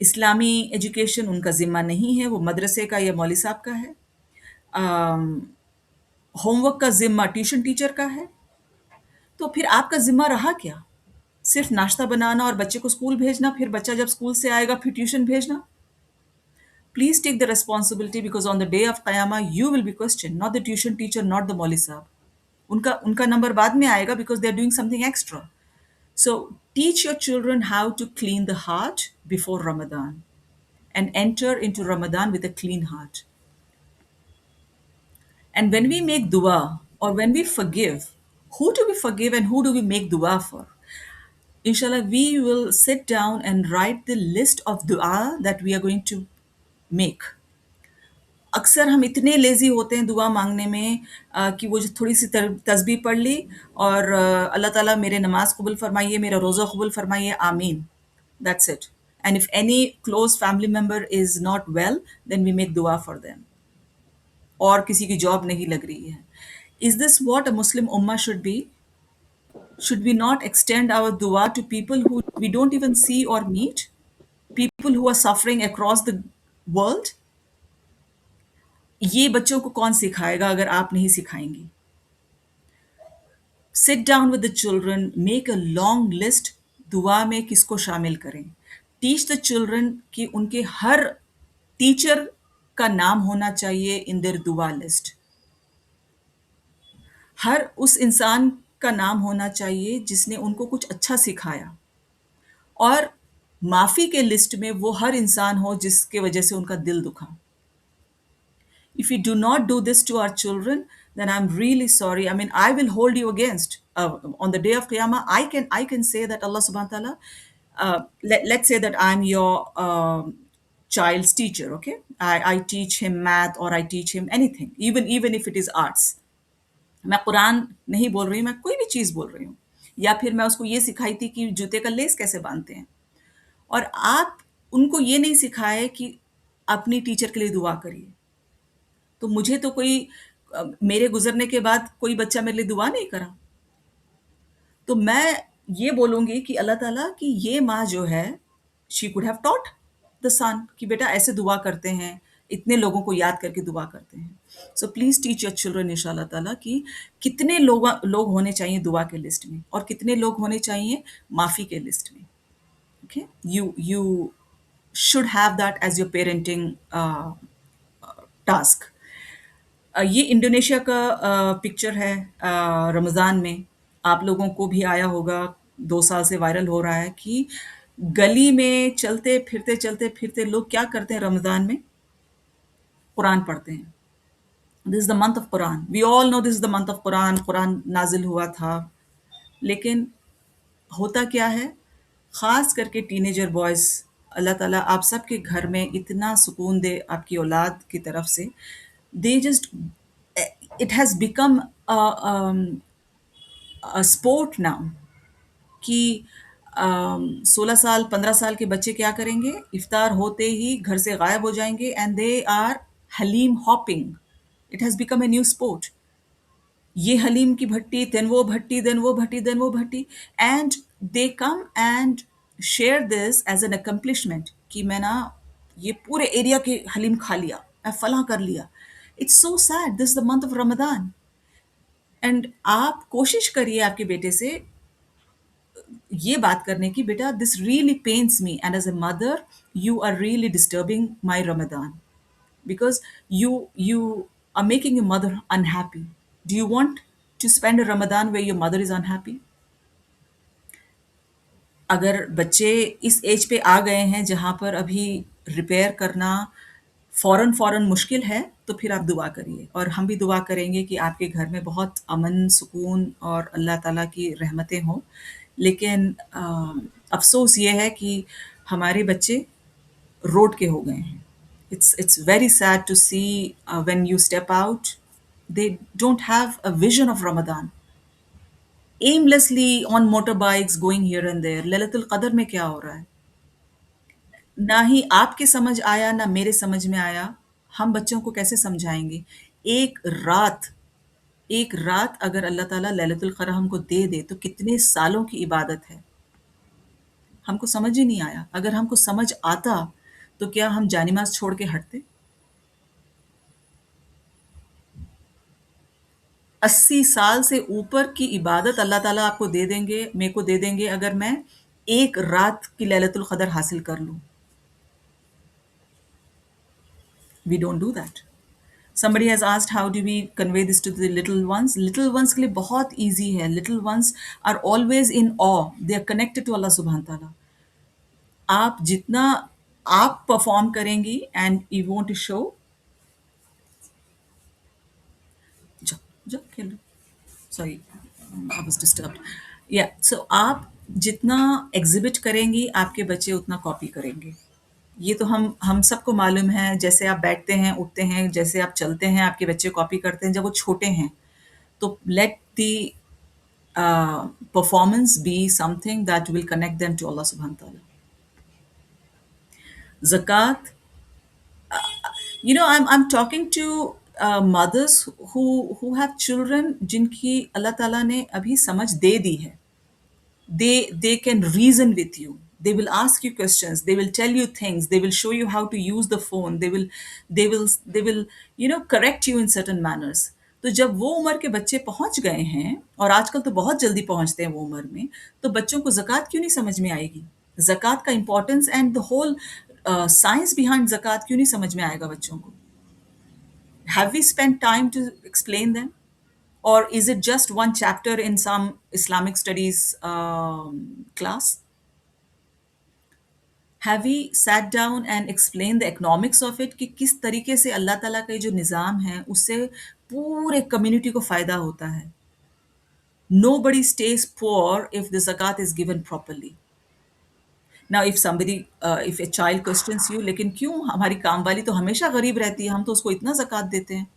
इस्लामी एजुकेशन उनका ज़िम्मा नहीं है, वो मदरसे का या मौलवी साहब का है. होमवर्क का ज़िम्मा ट्यूशन टीचर का है. तो फिर आपका ज़िम्मा रहा क्या? सिर्फ नाश्ता बनाना और बच्चे को स्कूल भेजना, फिर बच्चा जब स्कूल से आएगा फिर ट्यूशन भेजना. Please take the responsibility because on the day of कयामा you will be question, not the tuition teacher, not the मौलवी साहब. उनका उनका नंबर बाद में आएगा because they are doing something extra. So teach your children how to clean the heart before Ramadan and enter into Ramadan with a clean heart. And when we make dua or when we forgive, who do we forgive and who do we make dua for? Inshallah, we will sit down and write the list of dua that we are going to make. अक्सर हम इतने lazy होते हैं दुआ मांगने में कि वो जो थोड़ी सी तस्बीह पढ़ ली और अल्लाह ताला मेरे नमाज कबूल फरमाइए, मेरा रोज़ा कबूल फरमाइए, आमीन. That's it. And if any close family member is not well, then we make dua for them. और किसी की जॉब नहीं लग रही है. Is this what a Muslim ummah should be? Should we not extend our dua to people who we don't even see or meet? People who are suffering across the world? ये बच्चों को कौन सिखाएगा अगर आप नहीं सिखाएंगी. Sit down with the children, make a long list. दुआ में किसको शामिल करें. Teach the children कि उनके हर टीचर का नाम होना चाहिए in their दुआ list. हर उस इंसान का नाम होना चाहिए जिसने उनको कुछ अच्छा सिखाया. और माफ़ी के लिस्ट में वो हर इंसान हो जिसके वजह से उनका दिल दुखा. If we do not do this to our children, then I'm really sorry. I mean, I will hold you against. On the day of Qiyamah, I can say that Allah subhanahu wa ta'ala, let's say that I'm your child's teacher, okay? I teach him math or I teach him anything, even if it is arts. मैं कुरान नहीं बोल रही हूँ, मैं कोई भी चीज़ बोल रही हूँ. या फिर मैं उसको ये सिखाई थी कि जूते का लेस कैसे बांधते हैं. और आप उनको ये नहीं सिखाए कि अपनी टीचर के लिए दुआ करिए. तो मुझे तो कोई मेरे गुजरने के बाद कोई बच्चा मेरे लिए दुआ नहीं करा. तो मैं ये बोलूँगी कि अल्लाह ताला कि ये माँ जो है, she could have taught the son कि बेटा ऐसे दुआ करते हैं, इतने लोगों को याद करके दुआ करते हैं. So please teach your children इंशाल्लाह ताला कि कितने लोग होने चाहिए दुआ के लिस्ट में और कितने लोग होने चाहिए माफ़ी के लिस्ट में. Okay. You should have that as your parenting task. ये इंडोनेशिया का पिक्चर है. रमज़ान में आप लोगों को भी आया होगा, 2 साल से वायरल हो रहा है कि गली में चलते फिरते लोग क्या करते हैं रमज़ान में? कुरान पढ़ते हैं. This is the month of Quran. We all know this is the month of Quran. Quran नाजिल हुआ था. लेकिन होता क्या है? ख़ास करके टीनेजर बॉयज़, अल्लाह ताला आप सबके घर में इतना सुकून दे आपकी औलाद की तरफ से. They just, it has become a sport now कि 16 साल 15 साल के बच्चे क्या करेंगे, इफ्तार होते ही घर से गायब हो जाएंगे and they are haleem hopping. It has become a new sport. ये हलीम की भट्टी, देन वो भट्टी, देन वो भट्टी, देन वो भट्टी. And they come and share this as an accomplishment कि मैं ना ये पूरे एरिया के हलीम खा लिया, मैं फलां कर लिया. It's so sad. This the month of Ramadan. And आप कोशिश करिए आपके बेटे से ये बात करने की, बेटा this really pains me and as a mother you are really disturbing my Ramadan because you are making your mother unhappy. Do you want to spend a Ramadan where your mother is unhappy? अगर बच्चे इस as पे आ गए हैं जहाँ पर अभी repair करना फ़ौरन-फ़ौरन मुश्किल है, तो फिर आप दुआ करिए और हम भी दुआ करेंगे कि आपके घर में बहुत अमन, सुकून और अल्लाह ताला की रहमतें हों। लेकिन अफ़सोस ये है कि हमारे बच्चे रोड के हो गए हैं। It's very sad to see when you step out, they don't have a vision of Ramadan. Aimlessly on motorbikes going here and there. Lailatul क़द्र में क्या हो रहा है? ना ही आपके समझ आया, ना मेरे समझ में आया। हम बच्चों को कैसे समझाएँगे? एक रात एक रात अगर अल्लाह ताला लैलतुल क़द्र हमको दे दे, तो कितने सालों की इबादत है। हमको समझ ही नहीं आया। अगर हमको समझ आता, तो क्या हम जानिमाज़ छोड़ के हटते? 80 साल से ऊपर की इबादत अल्लाह ताला आपको दे देंगे, मेरे को दे देंगे अगर मैं एक रात की लैलतुल क़द्र हासिल कर लूँ। We don't do that. Somebody has asked how do we convey this to the little ones? Little ones के लिए बहुत easy है. Little ones are always in awe. They are connected to Allah subhanahu wa ta'ala. आप जितना आप perform करेंगी and you want to show जाओ जाओ खेलो सॉरी आई वाज डिस्टर्ब्ड या सो आप जितना एग्जिबिट करेंगी आपके बच्चे उतना कॉपी करेंगे ये तो हम सबको मालूम है जैसे आप बैठते हैं उठते हैं जैसे आप चलते हैं आपके बच्चे कॉपी करते हैं जब वो छोटे हैं तो let the performance be something that will connect them to Allah subhanahu wa ta'ala. Zakat, I'm talking to mothers who have children जिनकी अल्लाह ताला ने अभी समझ दे दी है. They can reason with you. They will ask you questions. They will tell you things. They will show you how to use the phone. They will correct you in certain manners. तो जब वो उम्र के बच्चे पहुंच गए हैं और आजकल तो बहुत जल्दी पहुंचते हैं वो उम्र में तो बच्चों को ज़कात क्यों नहीं समझ में आएगी ज़कात का importance and the whole science behind ज़कात क्यों नहीं समझ में आएगा बच्चों को have we spend time to explain them or is it just one chapter in some Islamic studies class? Have we sat down and explained the economics of it कि किस तरीके से अल्लाह ताला का ये जो निज़ाम है उससे पूरे कम्युनिटी को फ़ायदा होता है Nobody stays poor if the zakat is given properly. Now if a child questions you लेकिन क्यों हमारी काम वाली तो हमेशा गरीब रहती है हम तो उसको इतना ज़कात देते हैं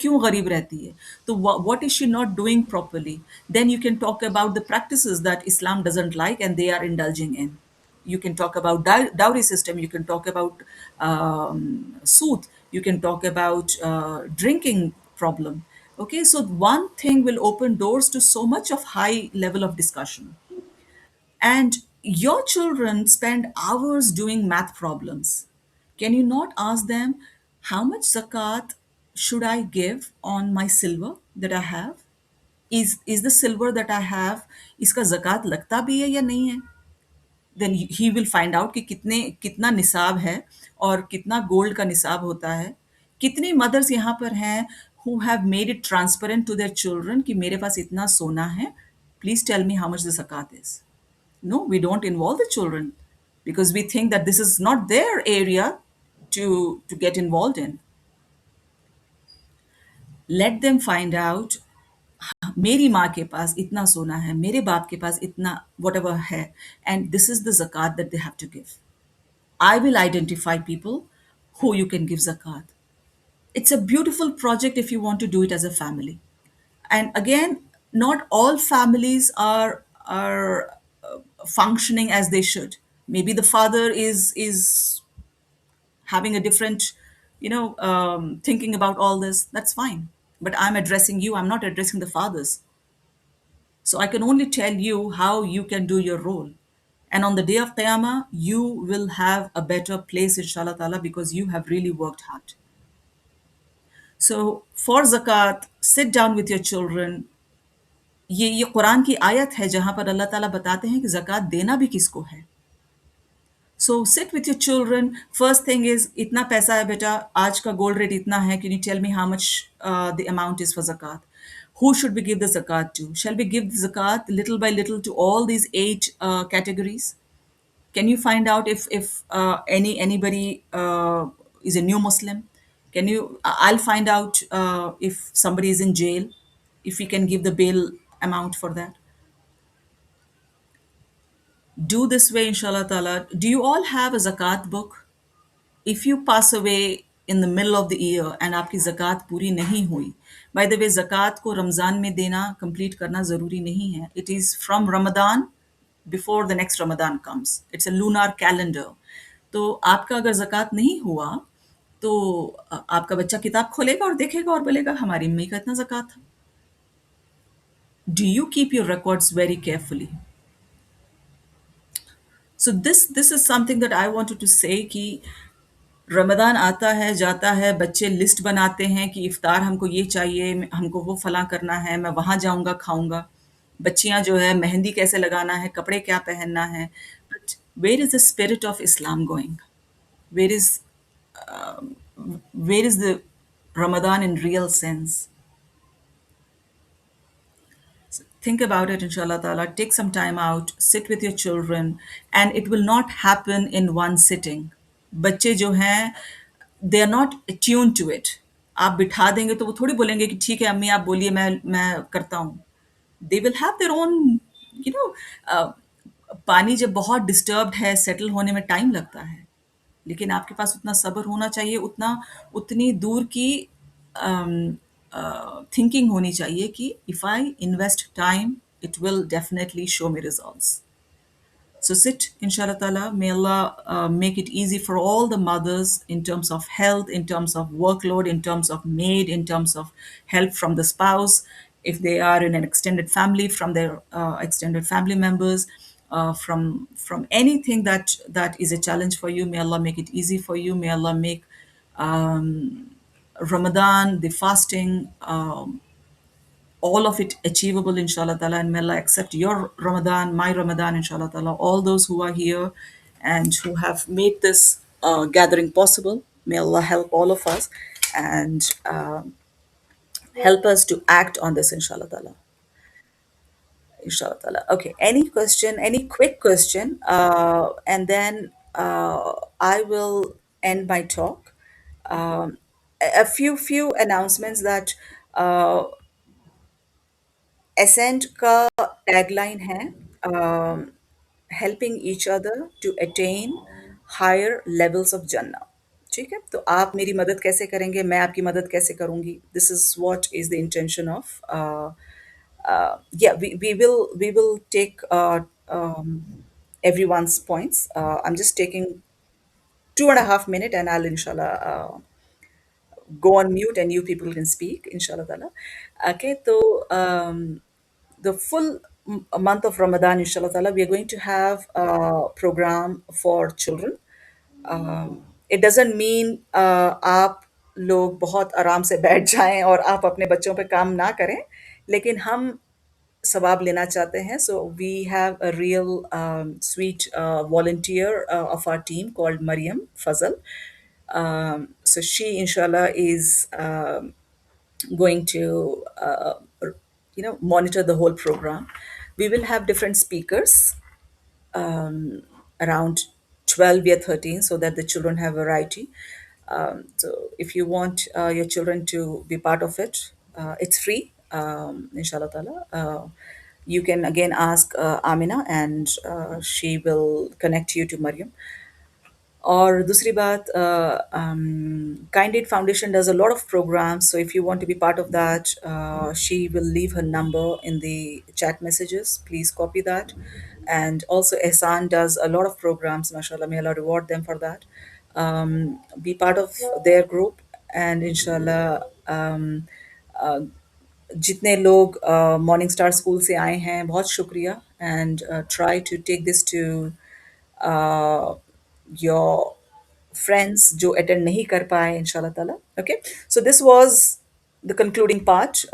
क्यों गरीब रहती है तो what is she not doing properly then you can talk about the practices that Islam doesn't like and they are indulging in you can talk about dowry system you can talk about sooth you can talk about drinking problem okay so one thing will open doors to so much of high level of discussion and your children spend hours doing math problems. Can you not ask them, how much zakat should I give on my silver that I have? Is the silver that I have, इसका zakat लगता भी है या नहीं है? Then he will find out कि कितना निसाब है और कितना गोल्ड का निसाब होता है. कितनी mothers यहाँ पर हैं who have made it transparent to their children कि मेरे पास इतना सोना है. Please tell me how much the zakat is. No, we don't involve the children because we think that this is not their area to get involved in. Let them find out मेरी माँ के पास इतना सोना है मेरे बाप के पास इतना whatever है and this is the zakat that they have to give. I will identify people who you can give zakat. It's a beautiful project if you want to do it as a family. And again, not all families are functioning as they should. Maybe the father is having a different, thinking about all this. That's fine. But I'm addressing you. I'm not addressing the fathers. So I can only tell you how you can do your role. And on the day of Qiyamah, you will have a better place, inshallah ta'ala, because you have really worked hard. So for zakat, sit down with your children. ये कुरान की आयत है जहाँ पर अल्लाह ताला बताते हैं कि ज़कात देना भी किसको है. So sit with your children. First thing is इतना पैसा है बेटा आज का गोल्ड रेट इतना है. Can you tell me how much the amount is for zakat? Who should we give the zakat to? Shall we give the zakat little by little to all these eight categories? Can you find out if anybody is a new Muslim? Can you? I'll find out if somebody is in jail, if we can give the bail amount for that. Do this way, inshallah ta'ala. Do you all have a zakat book? If you pass away in the middle of the year and आपकी ज़कात पूरी नहीं हुई, by the way ज़कात को रमज़ान में देना complete करना ज़रूरी नहीं है. It is from Ramadan before the next Ramadan comes. It's a lunar calendar. तो आपका अगर ज़कात नहीं हुआ तो आपका बच्चा किताब खोलेगा और देखेगा और बोलेगा हमारी अम्मी का इतना ज़कात था. Do you keep your records very carefully? So this is something that I wanted to say कि रमदान आता है जाता है बच्चे लिस्ट बनाते हैं कि इफ्तार हमको ये चाहिए हमको वो फलां करना है मैं वहाँ जाऊंगा खाऊंगा बच्चियां जो है मेहंदी कैसे लगाना है कपड़े क्या पहनना है but where is the spirit of Islam going where is where is the Ramadan in real sense think about it inshallah ta'ala take some time out sit with your children and it will not happen in one sitting बच्चे जो हैं they are not attuned to it आप बिठा देंगे तो वो थोड़ी बोलेंगे कि ठीक है अम्मी आप बोलिए मैं करता हूँ they will have their own you know पानी जब बहुत डिस्टर्ब्ड है सेटल होने में टाइम लगता है लेकिन आपके पास उतना सब्र होना चाहिए उतना उतनी दूर की थिंकिंग होनी चाहिए कि if I invest time it will definitely show me results. So sit, inshallah ta'ala. May Allah make it easy for all the mothers in terms of health, in terms of workload, in terms of maid, in terms of help from the spouse. If they are in an extended family, from their extended family members, from anything that is a challenge for you, may Allah make it easy for you. May Allah make Ramadan, the fasting, all of it achievable inshallah ta'ala and may Allah accept your Ramadan, my Ramadan inshallah ta'ala, all those who are here and who have made this gathering possible. May Allah help all of us and help us to act on this inshallah ta'ala. Inshallah ta'ala. Okay, any question, any quick question, and then I will end my talk. A few announcements that uh, ascent का tagline है helping each other to attain higher levels of जन्नत ठीक है तो आप मेरी मदद कैसे करेंगे मैं आपकी मदद कैसे करूंगी this is what is the intention of yeah we will take everyone's points I'm just taking 2.5 minutes and I'll inshallah go on mute and you people can speak inshallah ta'ala okay so the full month of Ramadan, inshallah ta'ala, we are going to have a program for children. It doesn't mean आप लोग बहुत आराम से बैठ जाएं और आप अपने बच्चों पे काम ना करें लेकिन हम सवाब लेना चाहते हैं so we have a real sweet volunteer of our team called Mariam Fazal so she inshallah is going to monitor the whole program we will have different speakers around 12 or 13 so that the children have variety so if you want your children to be part of it it's free inshallah ta'ala you can again ask Amina and she will connect you to Mariam और दूसरी बात Kind Aid Foundation does a lot of programs. So if you want to be part of that, she will leave her number in the chat messages. Please copy that. And also Ehsan does a lot of programs. MashaAllah, may Allah reward them for that. Be part of their group and inshallah जितने लोग morning star school से आए हैं बहुत शुक्रिया and try to take this to your friends जो attend नहीं कर पाए inshallah ta'ala okay so this was the concluding part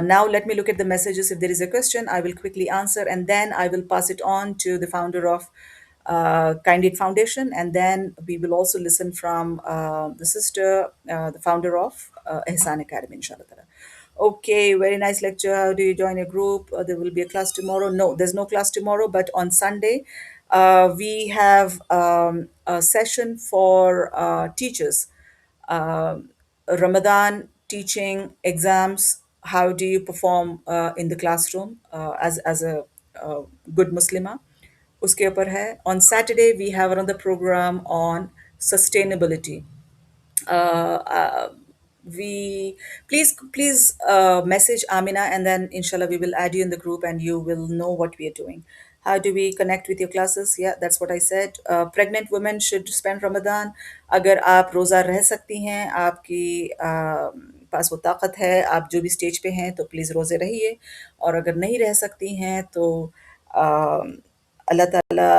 now let me look at the messages if there is a question I will quickly answer and then I will pass it on to the founder of Kind Aid Foundation and then we will also listen from the sister the founder of Ihsan Academy inshallah ta'ala Okay, very nice lecture. How do you join a group? There will be a class tomorrow. No, there's no class tomorrow, but on Sunday, we have a session for teachers. Um Ramadan teaching exams. How do you perform in the classroom as a good Muslima? उसके ऊपर है. On Saturday, we have another program on sustainability. uh, uh, we please message Amina, and then inshallah we will add you in the group and you will know what we are doing. How do we connect with your classes? Yeah, that's what I said. Pregnant women should spend Ramadan. अगर आप रोज़ा रह सकती हैं, आपकी पास वो ताकत है, आप जो भी स्टेज पे हैं, तो प्लीज़ रोज़े रहिए. और अगर नहीं रह सकती हैं तो अल्लाह ताला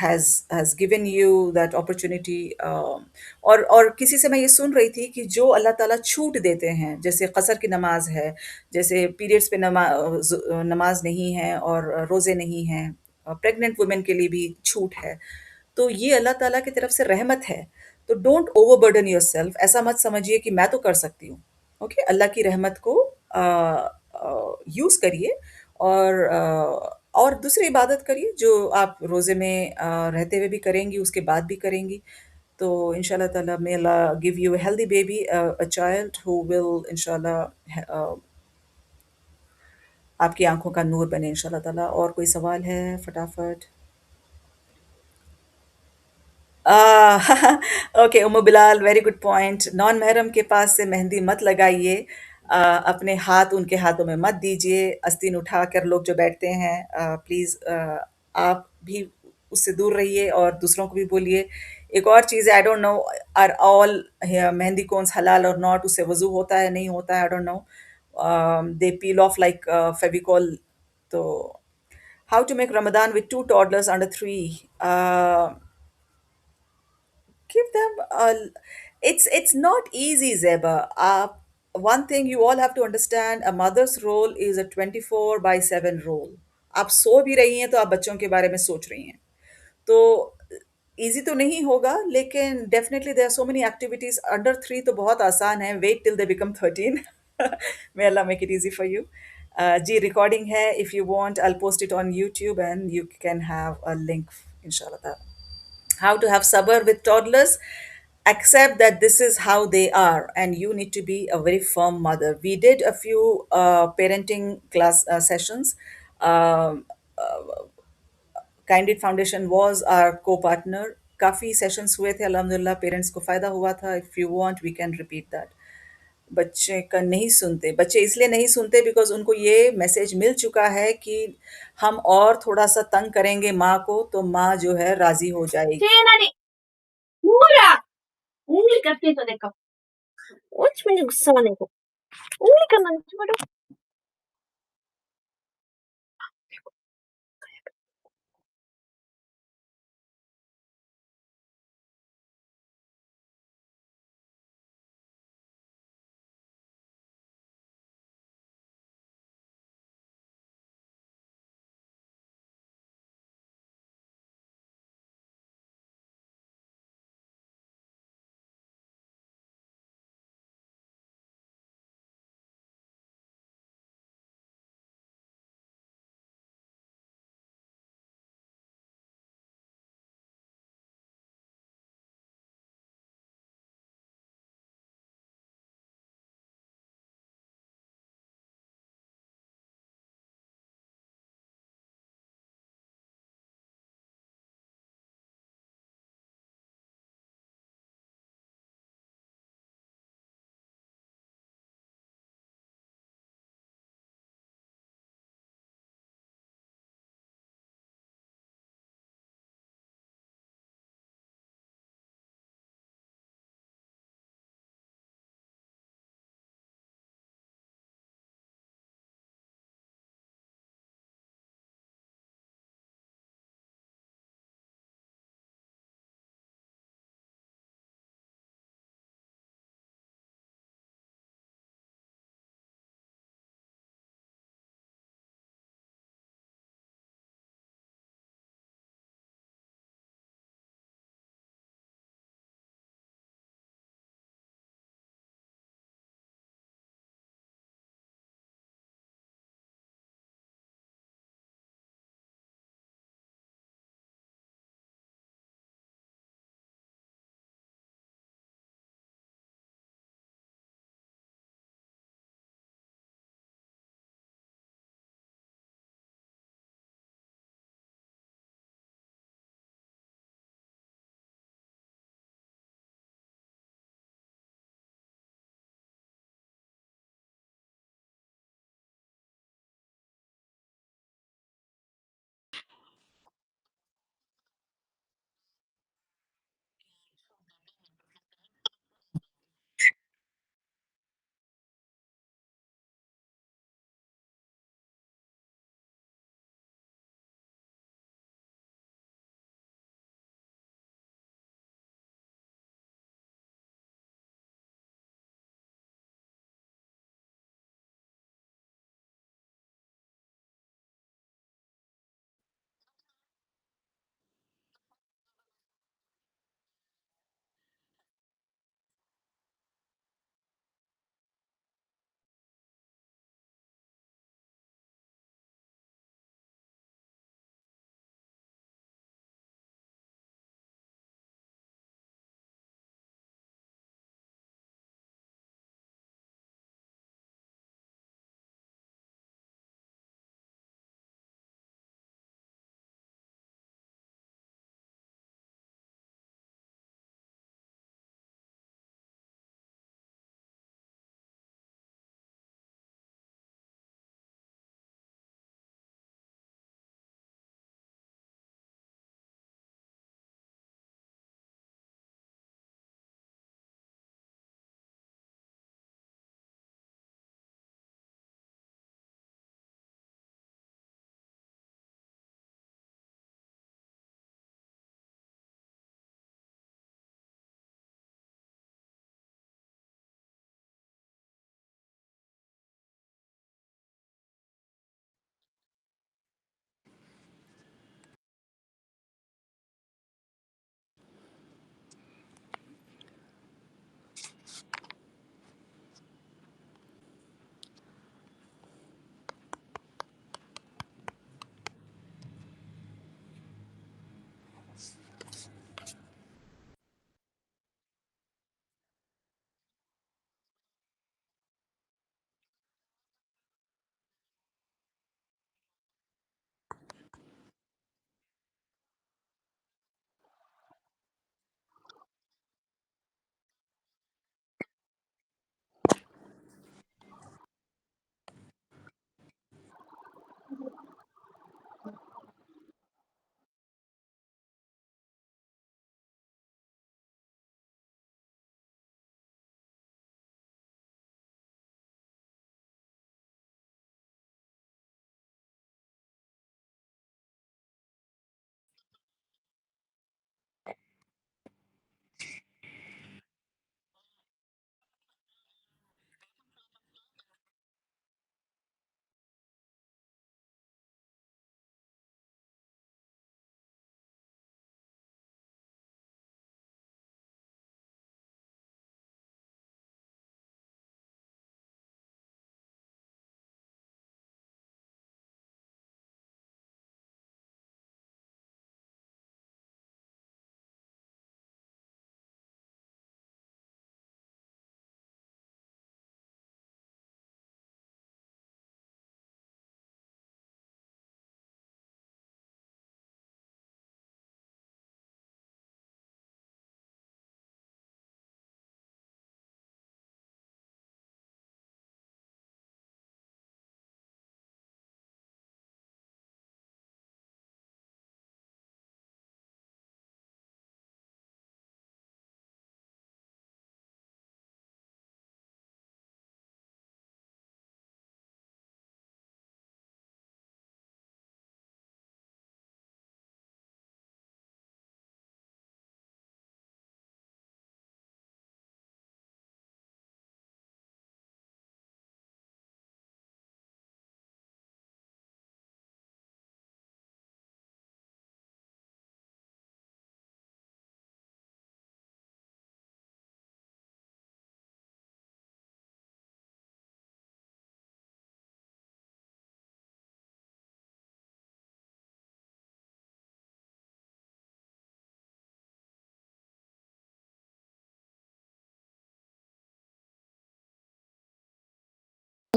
has given you that opportunity. और किसी से मैं ये सुन रही थी कि जो अल्लाह ताला छूट देते हैं, जैसे कसर की नमाज है, जैसे पीरियड्स पे नमाज नहीं है और रोज़े नहीं हैं, प्रेग्नेंट वुमेन के लिए भी छूट है, तो ये अल्लाह ताला की तरफ से रहमत है. तो डोंट ओवरबर्डन योरसेल्फ. ऐसा मत समझिए कि मैं तो कर सकती हूँ. ओके, अल्लाह की रहमत को यूज़ करिए. और दूसरी इबादत करिए जो आप रोज़े में रहते हुए भी करेंगी, उसके बाद भी करेंगी. तो इंशाल्लाह ताला may Allah give you a healthy baby, a child who will इंशाल्लाह आपकी आँखों का नूर बने इंशाल्लाह ताला. और कोई सवाल है फटाफट? Okay, um Bilal, very good point. Non महरम के पास से मेहंदी मत लगाइए. अपने हाथ उनके हाथों में मत दीजिए. आस्तीन उठाकर लोग जो बैठते हैं, प्लीज़ आप भी उससे दूर रहिए और दूसरों को भी बोलिए. एक और चीज़ है, I don't know are all mehndi cones हलाल और नॉट. उससे वज़ू होता है, नहीं होता है, I don't know. They peel off like Fevicol. तो how to make Ramadan with 2 toddlers under 3? Give them a. It's not easy, Zeba. One thing you all have to understand: a mother's role is a 24/7 role. आप सो भी रही हैं तो आप बच्चों के बारे में सोच रही हैं. तो इजी तो नहीं होगा, लेकिन definitely there are so many activities. Under 3 तो बहुत आसान है. Wait till they become 13. May Allah make it easy for you. जी, रिकॉर्डिंग है. If you want, I will post it on YouTube and you can have a link, inshallah. How to have sabr with toddlers. Accept that this is how they are and you need to be a very firm mother. We did a few parenting class sessions. um, kindred foundation was our co-partner. काफ़ी sessions हुए थे, अल्हम्दुलिल्लाह parents को फ़ायदा हुआ था. If you want we can repeat that. बच्चे का नहीं सुनते. बच्चे इसलिए नहीं सुनते बिकॉज़ उनको ये मैसेज मिल चुका है कि हम और थोड़ा-सा तंग करेंगे माँ को, तो माँ जो है राज़ी हो जाएगी. Cenere, ora! Unica attesa del capo. What's my son? Unica man,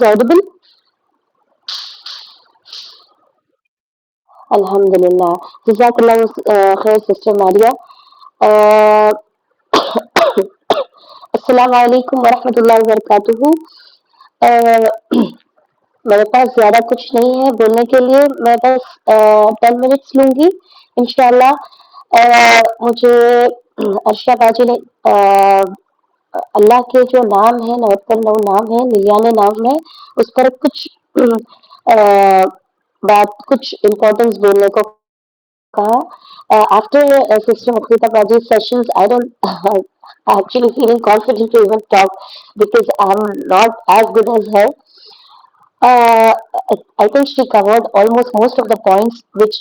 audible? Alhamdulillah. Jazakallah khair, Sister Maria. Uh, Assalamu alaikum wa rahmatullahi wa barakatuhu. Uh, मेरे पास ज़्यादा कुछ नहीं है बोलने के लिए, मैं बस 10 मिनट्स लूँगी इंशाल्लाह। मुझे अर्शा बाजी ने अल्लाह के जो नाम है, 99 नाम है, 99 नाम है, उस पर कुछ अ, बात कुछ इम्पोर्टेंस बोलने को कहा. After Sister Mukhlita Baji's sessions, I don't actually feeling confident to even talk because I'm not as good as her. Uh, I think she covered almost most of the points which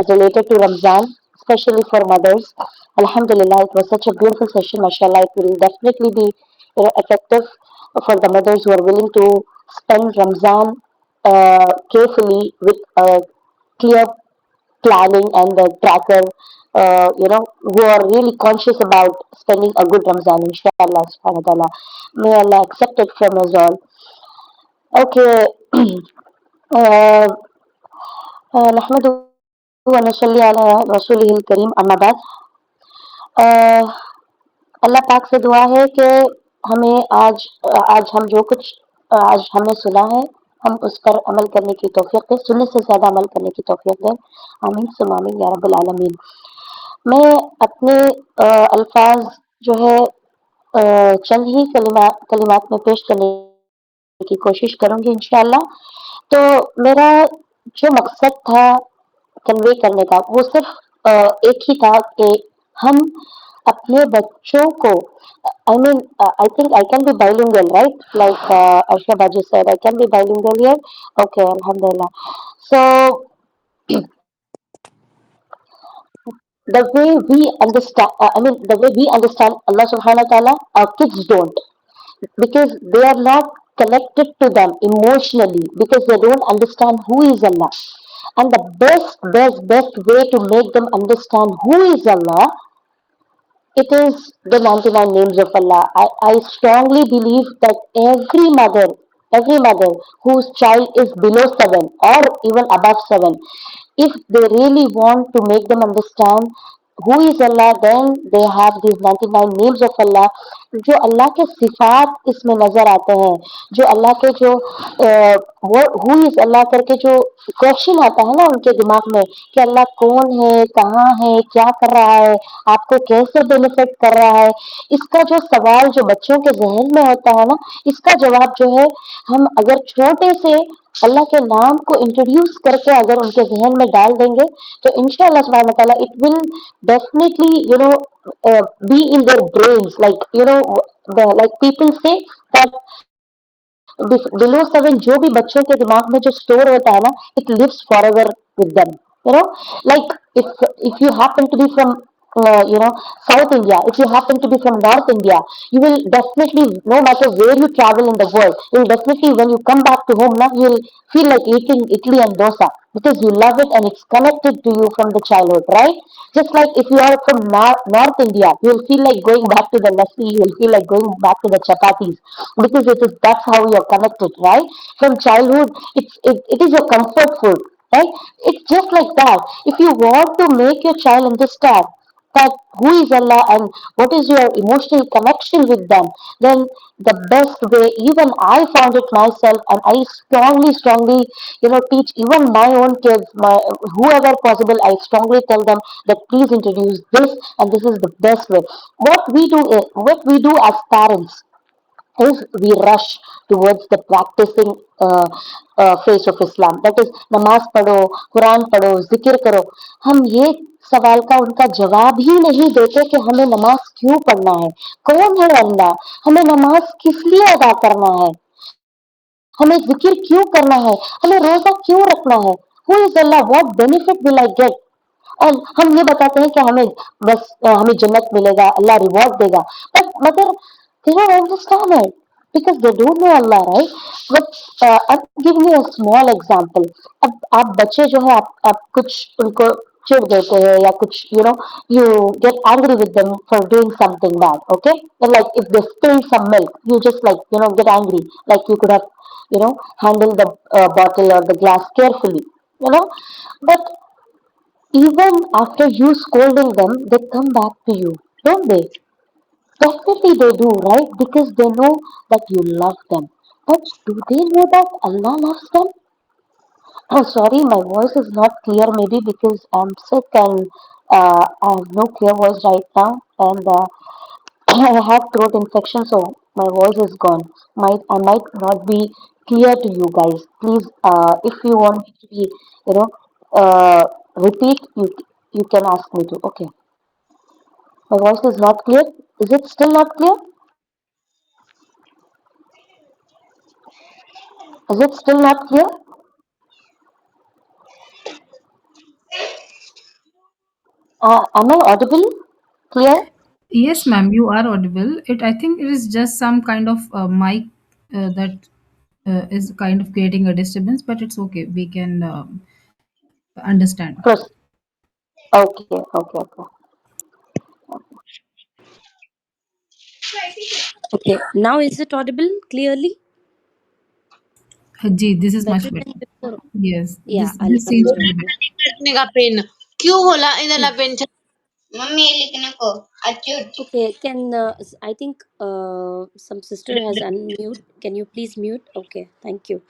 related to Ramzan, especially for mothers. Alhamdulillah, it was such a beautiful session, mashallah. It will definitely be effective for the mothers who are willing to spend Ramzan carefully with a clear planning and the tracker, who are really conscious about spending a good Ramzan, inshallah, subhanahu wa ta'ala. May Allah accept it from us all. Okay. uh, نحمده ونصلي على रसूलिल करीम अम्मा बाद. अल्लाह पाक से दुआ है कि हमें आज हम जो कुछ आज हमने सुना है, हम उस पर अमल करने की तौफीक दें, सुनने से ज़्यादा अमल करने की तौफीक दें. आमीन सुम्मा आमीन या रब्बल आलमीन. मैं अपने अल्फाज जो है चंद ही कलिमात में पेश करने की कोशिश करूंगी इंशाल्लाह. तो मेरा जो मकसद था कन्वे करने का, वो सिर्फ एक ही था कि हम अपने बच्चों को, I mean I think I can be bilingual right, like Arsha बाजी said I can be bilingual here. Okay, alhamdulillah. So the way we understand, the way we understand Allah subhanahu wa ta'ala, our kids don't, because they are not connected to them emotionally, because they don't understand who is Allah. And the best way to make them understand who is Allah, it is the 99 names of Allah. I strongly believe that every mother whose child is below 7 or even above 7, if they really want to make them understand who is Allah, then they have these 99 names of Allah. जो अल्लाह के सिफात इसमें नजर आते हैं, जो अल्लाह के जो who is अल्लाह करके जो क्वेश्चन आता है ना उनके दिमाग में कि अल्लाह कौन है, कहाँ है, क्या कर रहा है, आपको कैसे बेनिफिट कर रहा है, इसका जो सवाल जो बच्चों के जहन में होता है ना, इसका जवाब जो है, हम अगर छोटे से अल्लाह के नाम को इंट्रोड्यूस करके अगर उनके जहन में डाल देंगे, तो इंशाअल्लाह सुब्हानहू व तआला it will definitely be in their brains, like like people say that below 7 जो भी बच्चों के दिमाग में जो स्टोर होता है ना, it lives forever with them. you know like if you happen to be from South India, if you happen to be from North India, you will definitely, no matter where you travel in the world, you will definitely, when you come back to home now, you will feel like eating idli and dosa because you love it and it's connected to you from the childhood, right? Just like if you are from North India, you will feel like going back to the lassi, you will feel like going back to the chapatis because that's how you're connected, right? From childhood, it is your comfort food, right? It's just like that. If you want to make your child understand that who is Allah and what is your emotional connection with them, then the best way, even I found it myself, and I strongly, teach even my own kids, my whoever possible, I strongly tell them that please introduce this, and this is the best way. What we do as parents is we rush towards the practicing face of Islam. That is, नमाज पढ़ो, कुरान पढ़ो, जिक्र करो. हम ये सवाल का उनका जवाब ही नहीं देते कि हमें नमाज क्यों पढ़ना है, कौन है अल्लाह, हमें नमाज किस लिए अदा करना है, हमें जिक्र क्यों करना है, हमें रोजा क्यों रखना है, who is Allah, what benefit will I get. और हम ये बताते हैं कि हमें बस हमें जन्नत मिलेगा, अल्लाह रिवॉर्ड देगा, बट मगर they don't understand it because they don't know Allah, right? But I'm giving you a small example. अब आप बच्चे जो है आप कुछ उनको चिढ़ देते हैं या कुछ, you get angry with them for doing something bad, okay? And like if they spill some milk, you just like, get angry, like you could have, handled the bottle or the glass carefully, you know. But even after you scolding them, they come back to you, don't they? Definitely they do, right? Because they know that you love them. But do they know that Allah loves them? Oh, sorry, my voice is not clear. Maybe because I'm sick and I have no clear voice right now, and I have throat infection, so my voice is gone. I might not be clear to you guys. Please, if you want me to be, you know, repeat, you can ask me to. Okay, my voice is not clear. Is it still not clear? Is it still not clear? Am I audible? Clear? Yes, ma'am, you are audible. I think it is just some kind of mic that is kind of creating a disturbance, but it's okay. We can understand. Proceed. Okay, okay, okay. Okay, now is it audible clearly? Ji, this is much Better better. than before? Yes, Yeah, this seems to Alhamdulillah. be better. लिखने का pen क्यों बोला इधर ला See, pen mummy ये लिखने को Achyut okay, I think some sister has unmute. Can you please mute? Okay, thank you.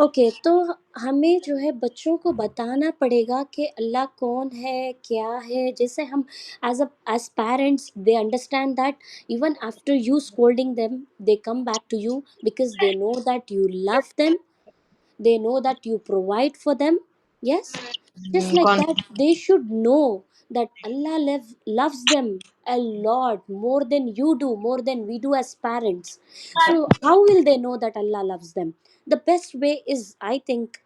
Okay, तो हमें जो है बच्चों को बताना पड़ेगा कि अल्लाह कौन है, क्या है। जैसे हम as parents they understand that even after you scolding them they come back to you because they know that you love them, they know that you provide for them. Yes, just like कौन that they should know that Allah loves them a lot more than you do, more than we do as parents. So how will they know that Allah loves them? The best way is, I think,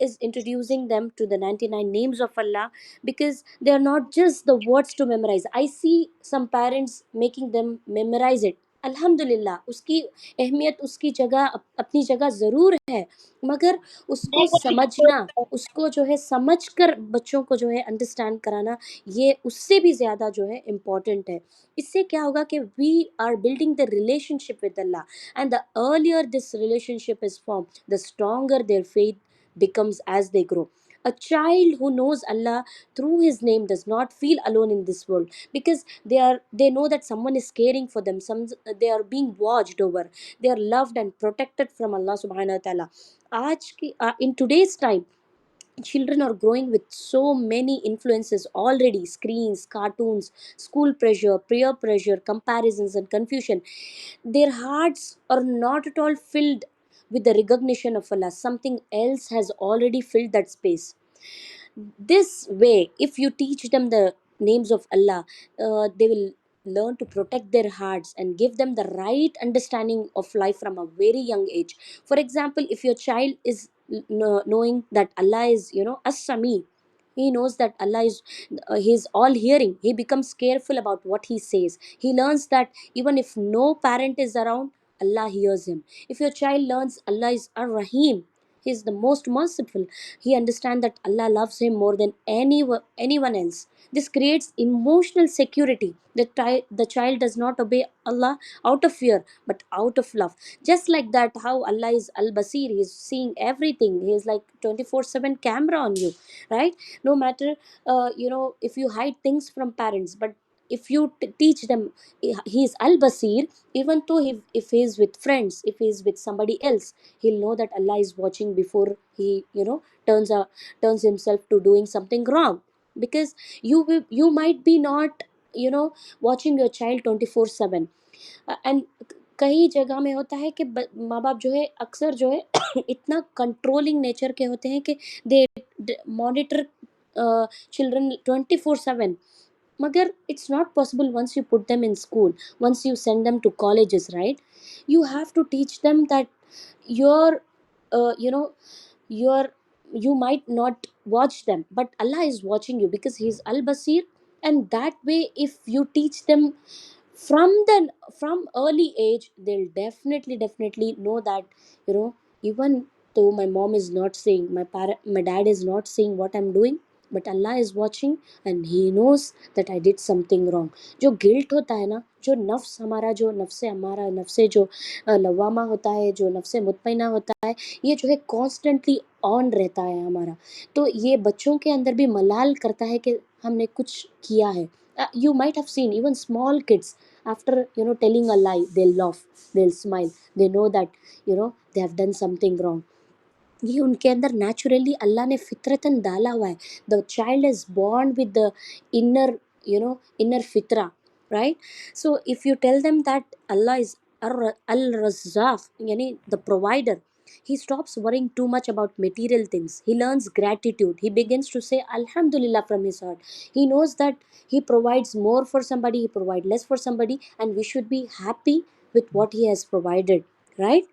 is introducing them to the 99 names of Allah, because they are not just the words to memorize. I see some parents making them memorize it. अल्हम्दुलिल्लाह, उसकी अहमियत उसकी जगह अपनी जगह ज़रूर है, मगर उसको समझना, उसको जो है समझ कर बच्चों को जो है अंडरस्टैंड कराना, ये उससे भी ज़्यादा जो है इम्पॉर्टेंट है। इससे क्या होगा कि we are building the relationship with Allah, and the earlier this relationship is form, the stronger their faith becomes as they grow. A child who knows Allah through his name does not feel alone in this world, because they know that someone is caring for them, they are being watched over, they are loved and protected from Allah subhanahu wa ta'ala. In today's time, children are growing with so many influences already: screens, cartoons, school pressure, peer pressure, comparisons, and confusion. Their hearts are not at all filled with the recognition of Allah. Something else has already filled that space. This way, if you teach them the names of Allah, they will learn to protect their hearts and give them the right understanding of life from a very young age. For example, if your child is knowing that Allah is, as-sami, he knows that Allah is, he's all hearing, he becomes careful about what he says. He learns that even if no parent is around, Allah hears him. If your child learns Allah is ar-rahim, he is the most merciful, he understands that Allah loves him more than anyone else. This creates emotional security. The child does not obey Allah out of fear, but out of love. Just like that, how Allah is Al Basir, He is seeing everything. He is like 24/7 camera on you, right? No matter, if you hide things from parents, but if you teach them, he is Al Basir, even though if he is with friends, if he is with somebody else, he'll know that Allah is watching before he, turns himself to doing something wrong. Because you might be not, watching your child 24/7, and कई जगह में होता है कि माँ बाप जो है अक्सर जो है इतना कंट्रोलिंग नेचर के होते हैं कि दे monitor children 24/7. Magar, it's not possible once you put them in school, once you send them to colleges, right? You have to teach them that your, you know, your you might not watch them, but Allah is watching you because He is Al Basir. And that way, if you teach them from early age, they'll definitely know that, even though my mom is not saying, my dad is not saying what I'm doing, but Allah is watching and He knows that I did something wrong. जो guilt होता है ना, जो नफ्स हमारा, जो नफ्से हमारा, नफ्से जो लवामा होता है, जो नफ्से मुतमइना होता है, ये जो है कॉन्स्टेंटली ऑन रहता है हमारा। तो ये बच्चों के अंदर भी मलाल करता है कि हमने कुछ किया है। You might have seen even small kids, after telling a lie, they'll laugh, they'll smile, they know that they have done something wrong. ये उनके अंदर नेचुरली अल्लाह ने फितरतन डाला हुआ है. The child is born with the inner inner फितरा, right? So if you tell them that Allah is अल रज़ाक, यानी the provider, he stops worrying too much about material things. He learns gratitude. He begins to say alhamdulillah from his heart. He knows that he provides more for somebody, he provides less for somebody, and we should be happy with what he has provided, right?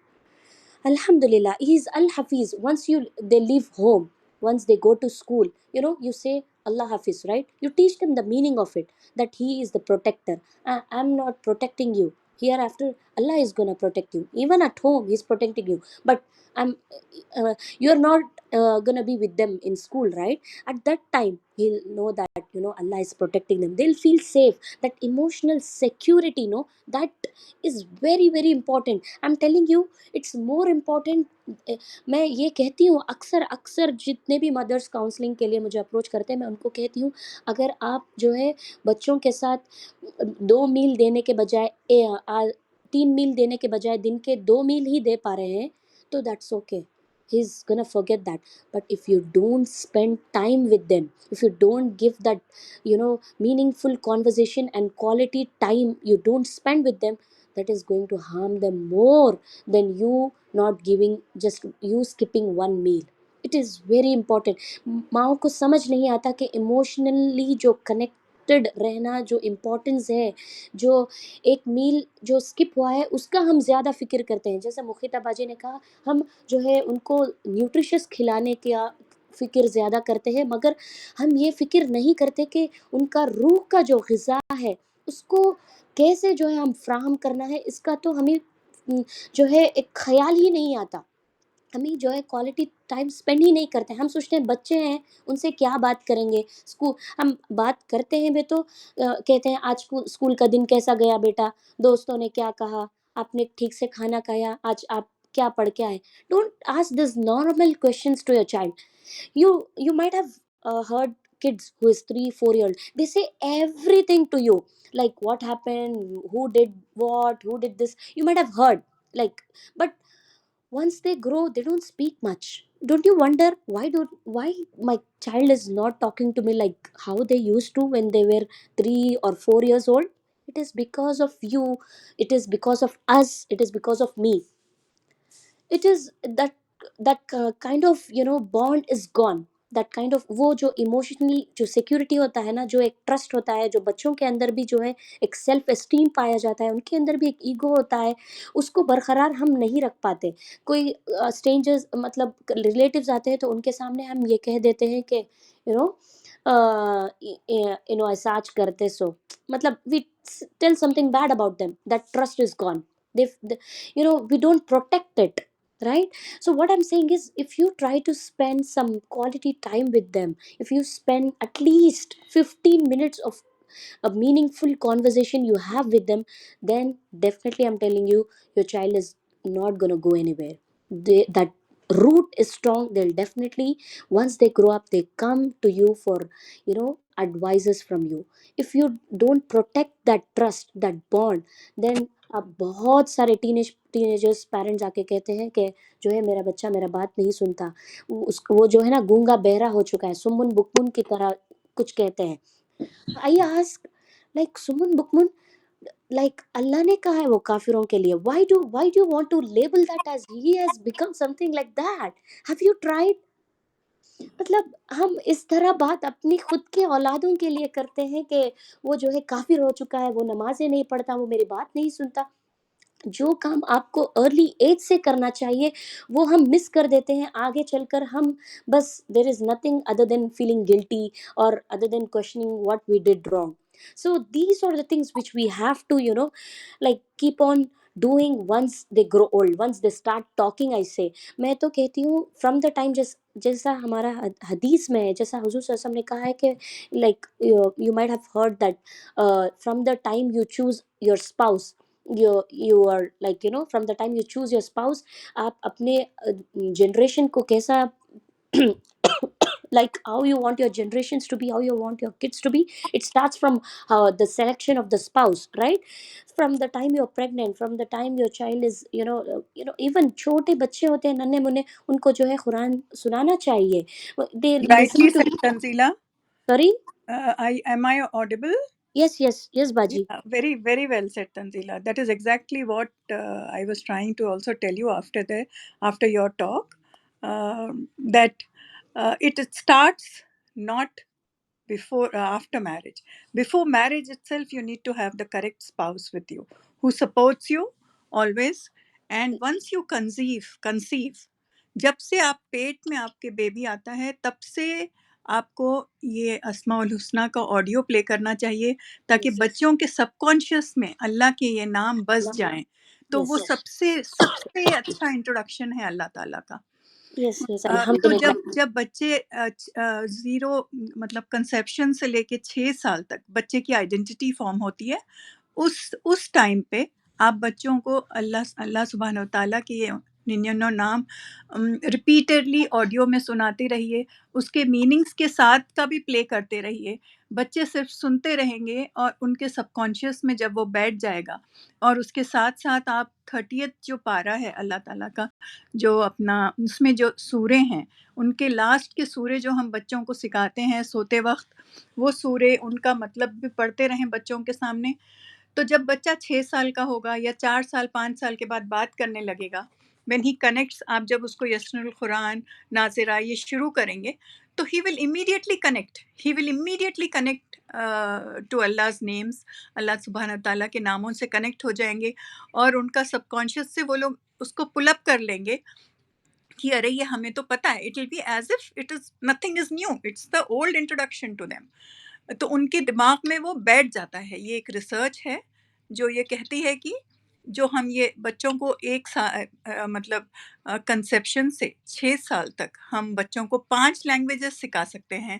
Alhamdulillah, he is Al Hafiz. Once they leave home, once they go to school, you say Allah Hafiz, right? You teach them the meaning of it, that He is the protector. I'm not protecting you. Hereafter, Allah is gonna protect you. Even at home, He's protecting you. But I'm, you're not gonna be with them in school, right? At that time, he'll know that Allah is protecting them. They'll feel safe. That emotional security, that is very very important. I'm telling you, it's more important. मैं ये कहती हूँ, अक्सर अक्सर जितने भी mother's counselling के लिए मुझे अप्रोच करते हैं, मैं उनको कहती हूँ, अगर आप जो है बच्चों के साथ 2 मील देने के बजाय 3 मील देने के बजाय दिन के 2 मील ही दे पा रहे हैं, तो that's okay. He's gonna forget that. But if you don't spend time with them, if you don't give that meaningful conversation and quality time, you don't spend with them, that is going to harm them more than you not giving, just you skipping 1 meal. It is very important. माओ को समझ नहीं आता कि emotionally जो connected रहना जो importance है, जो एक मील जो स्किप हुआ है उसका हम ज़्यादा फिक्र करते हैं. जैसे मुखिता बाजी ने कहा, हम जो है उनको न्यूट्रिशियस खिलाने का फ़िक्र ज़्यादा करते हैं, मगर हम ये फ़िक्र नहीं करते कि उनका रूह का जो ग़िज़ा है उसको कैसे जो है हम फ्राहम करना है. इसका तो हमें जो है एक ख़याल ही नहीं आता. हमें जो है क्वालिटी टाइम स्पेंड ही नहीं करते. हम सोचते हैं बच्चे हैं, उनसे क्या बात करेंगे. हम बात करते हैं वे तो कहते हैं आज स्कूल का दिन कैसा गया बेटा, दोस्तों ने क्या कहा, आपने ठीक से खाना खाया, आज आप क्या पढ़ के आए. Don't ask this normal questions to your child. You might have heard kids who is 3-4 years old, they say everything to you, like what happened, who did what, who did this, you might have heard, like, but once they grow they don't speak much. Don't you wonder why my child is not talking to me like how they used to when they were 3 or 4 years old? It is because of you, it is because of us, it is because of me. It is that kind of bond is gone. That kind of वो जो emotionally जो security होता है ना, जो एक trust होता है, जो बच्चों के अंदर भी जो है एक सेल्फ एस्टीम पाया जाता है, उनके अंदर भी एक ईगो होता है, उसको बरकरार हम नहीं रख पाते. कोई स्ट्रेंजर्स मतलब रिलेटिव्स आते हैं तो उनके सामने हम ये कह देते हैं कि ऐसा आज करते सो, मतलब we tell something bad about them. That trust is gone. We don't protect it, right? So what I'm saying is, if you try to spend some quality time with them, if you spend at least 15 minutes of a meaningful conversation you have with them, then definitely I'm telling you, your child is not going to go anywhere. That root is strong. They'll definitely, once they grow up, they come to you for advices from you. If you don't protect that trust, that bond, then अब बहुत सारे teenagers parents आके कहते हैं कि जो है मेरा बच्चा मेरा बात नहीं सुनता, वो जो है ना गूंगा बहरा हो चुका है, सुमुन बुकमुन की तरह कुछ कहते हैं. आई आस्क, लाइक सुमुन बुकमुन, लाइक अल्लाह ने कहा है वो काफिरों के लिए. why do you want to label that as he has become something like that? Have you tried? मतलब हम इस तरह बात अपनी खुद के औलादों के लिए करते हैं कि वो जो है काफिर हो चुका है, वो नमाजें नहीं पढ़ता, वो मेरी बात नहीं सुनता. जो काम आपको अर्ली एज से करना चाहिए वो हम मिस कर देते हैं. आगे चलकर हम बस there is nothing other than feeling guilty और other than questioning what we did wrong. So these are the things which we have to like keep on doing once they grow old, once they start talking, I say. मैं तो कहती हूँ from the time जैसा हमारा हदीस में है, जैसा हुजूर सल्लल्लाहु अलैहि वसल्लम ने कहा है कि like you might have heard that from the time you choose your spouse, you are like from the time you choose your spouse, आप अपने जनरेशन को कैसा like how you want your generations to be, how you want your kids to be, it starts from the selection of the spouse, right? From the time you're pregnant, from the time your child is even छोटे बच्चे होते हैं नन्हे मुन्ने, उनको जो है कुरान सुनाना चाहिए. They Rightly listen to said, Tanzila. sorry. Am I audible? Yes Baji. Yeah, very, very well said, Tanzila. That is exactly what I was trying to also tell you after your talk, that it starts not before after marriage. Before marriage itself, you need to have the correct spouse with you who supports you always. And once you conceive, जब से आप पेट में आपके baby आता है, तब से आपको ये अस्माउल हुस्ना का ऑडियो प्ले करना चाहिए, ताकि बच्चों के सबकॉन्शियस में अल्लाह के ये नाम बस जाएं. तो वो Yes. सबसे अच्छा इंट्रोडक्शन है अल्लाह ताला का. Yes तो alhamdulillah. जब बच्चे जीरो मतलब कंसेप्शन से लेके 6 साल तक बच्चे की आइडेंटिटी फॉर्म होती है, उस टाइम पे आप बच्चों को अल्लाह सुब्हानहू तआला के ये 99 नाम रिपीटेडली ऑडियो में सुनाते रहिए, उसके मीनिंग्स के साथ का भी प्ले करते रहिए. बच्चे सिर्फ सुनते रहेंगे और उनके सबकॉन्शियस में जब वो बैठ जाएगा, और उसके साथ साथ आप 30th जो पारा है अल्लाह ताला का, जो अपना उसमें जो सूरे हैं, उनके लास्ट के सूरे जो हम बच्चों को सिखाते हैं सोते वक्त, वो सूरे उनका मतलब भी पढ़ते रहें बच्चों के सामने. तो जब बच्चा 6 साल का होगा या 4 साल 5 साल के बाद बात करने लगेगा, व्हेन ही कनेक्ट्स, आप जब उसको यस्नुल कुरान, नाज़िरा ये शुरू करेंगे, तो he will immediately connect to Allah's names. Allah सुब्हानहू तआला के नामों से कनेक्ट हो जाएंगे, और उनका सबकॉन्शियस से वो लोग उसको पुल अप कर लेंगे कि अरे ये हमें तो पता है. It will be as if it is nothing is new, it's the old introduction to them. तो उनके दिमाग में वो बैठ जाता है. ये एक रिसर्च है जो ये कहती है कि जो हम ये बच्चों को मतलब कंसेप्शन से 6 साल तक हम बच्चों को 5 लैंग्वेजेस सिखा सकते हैं,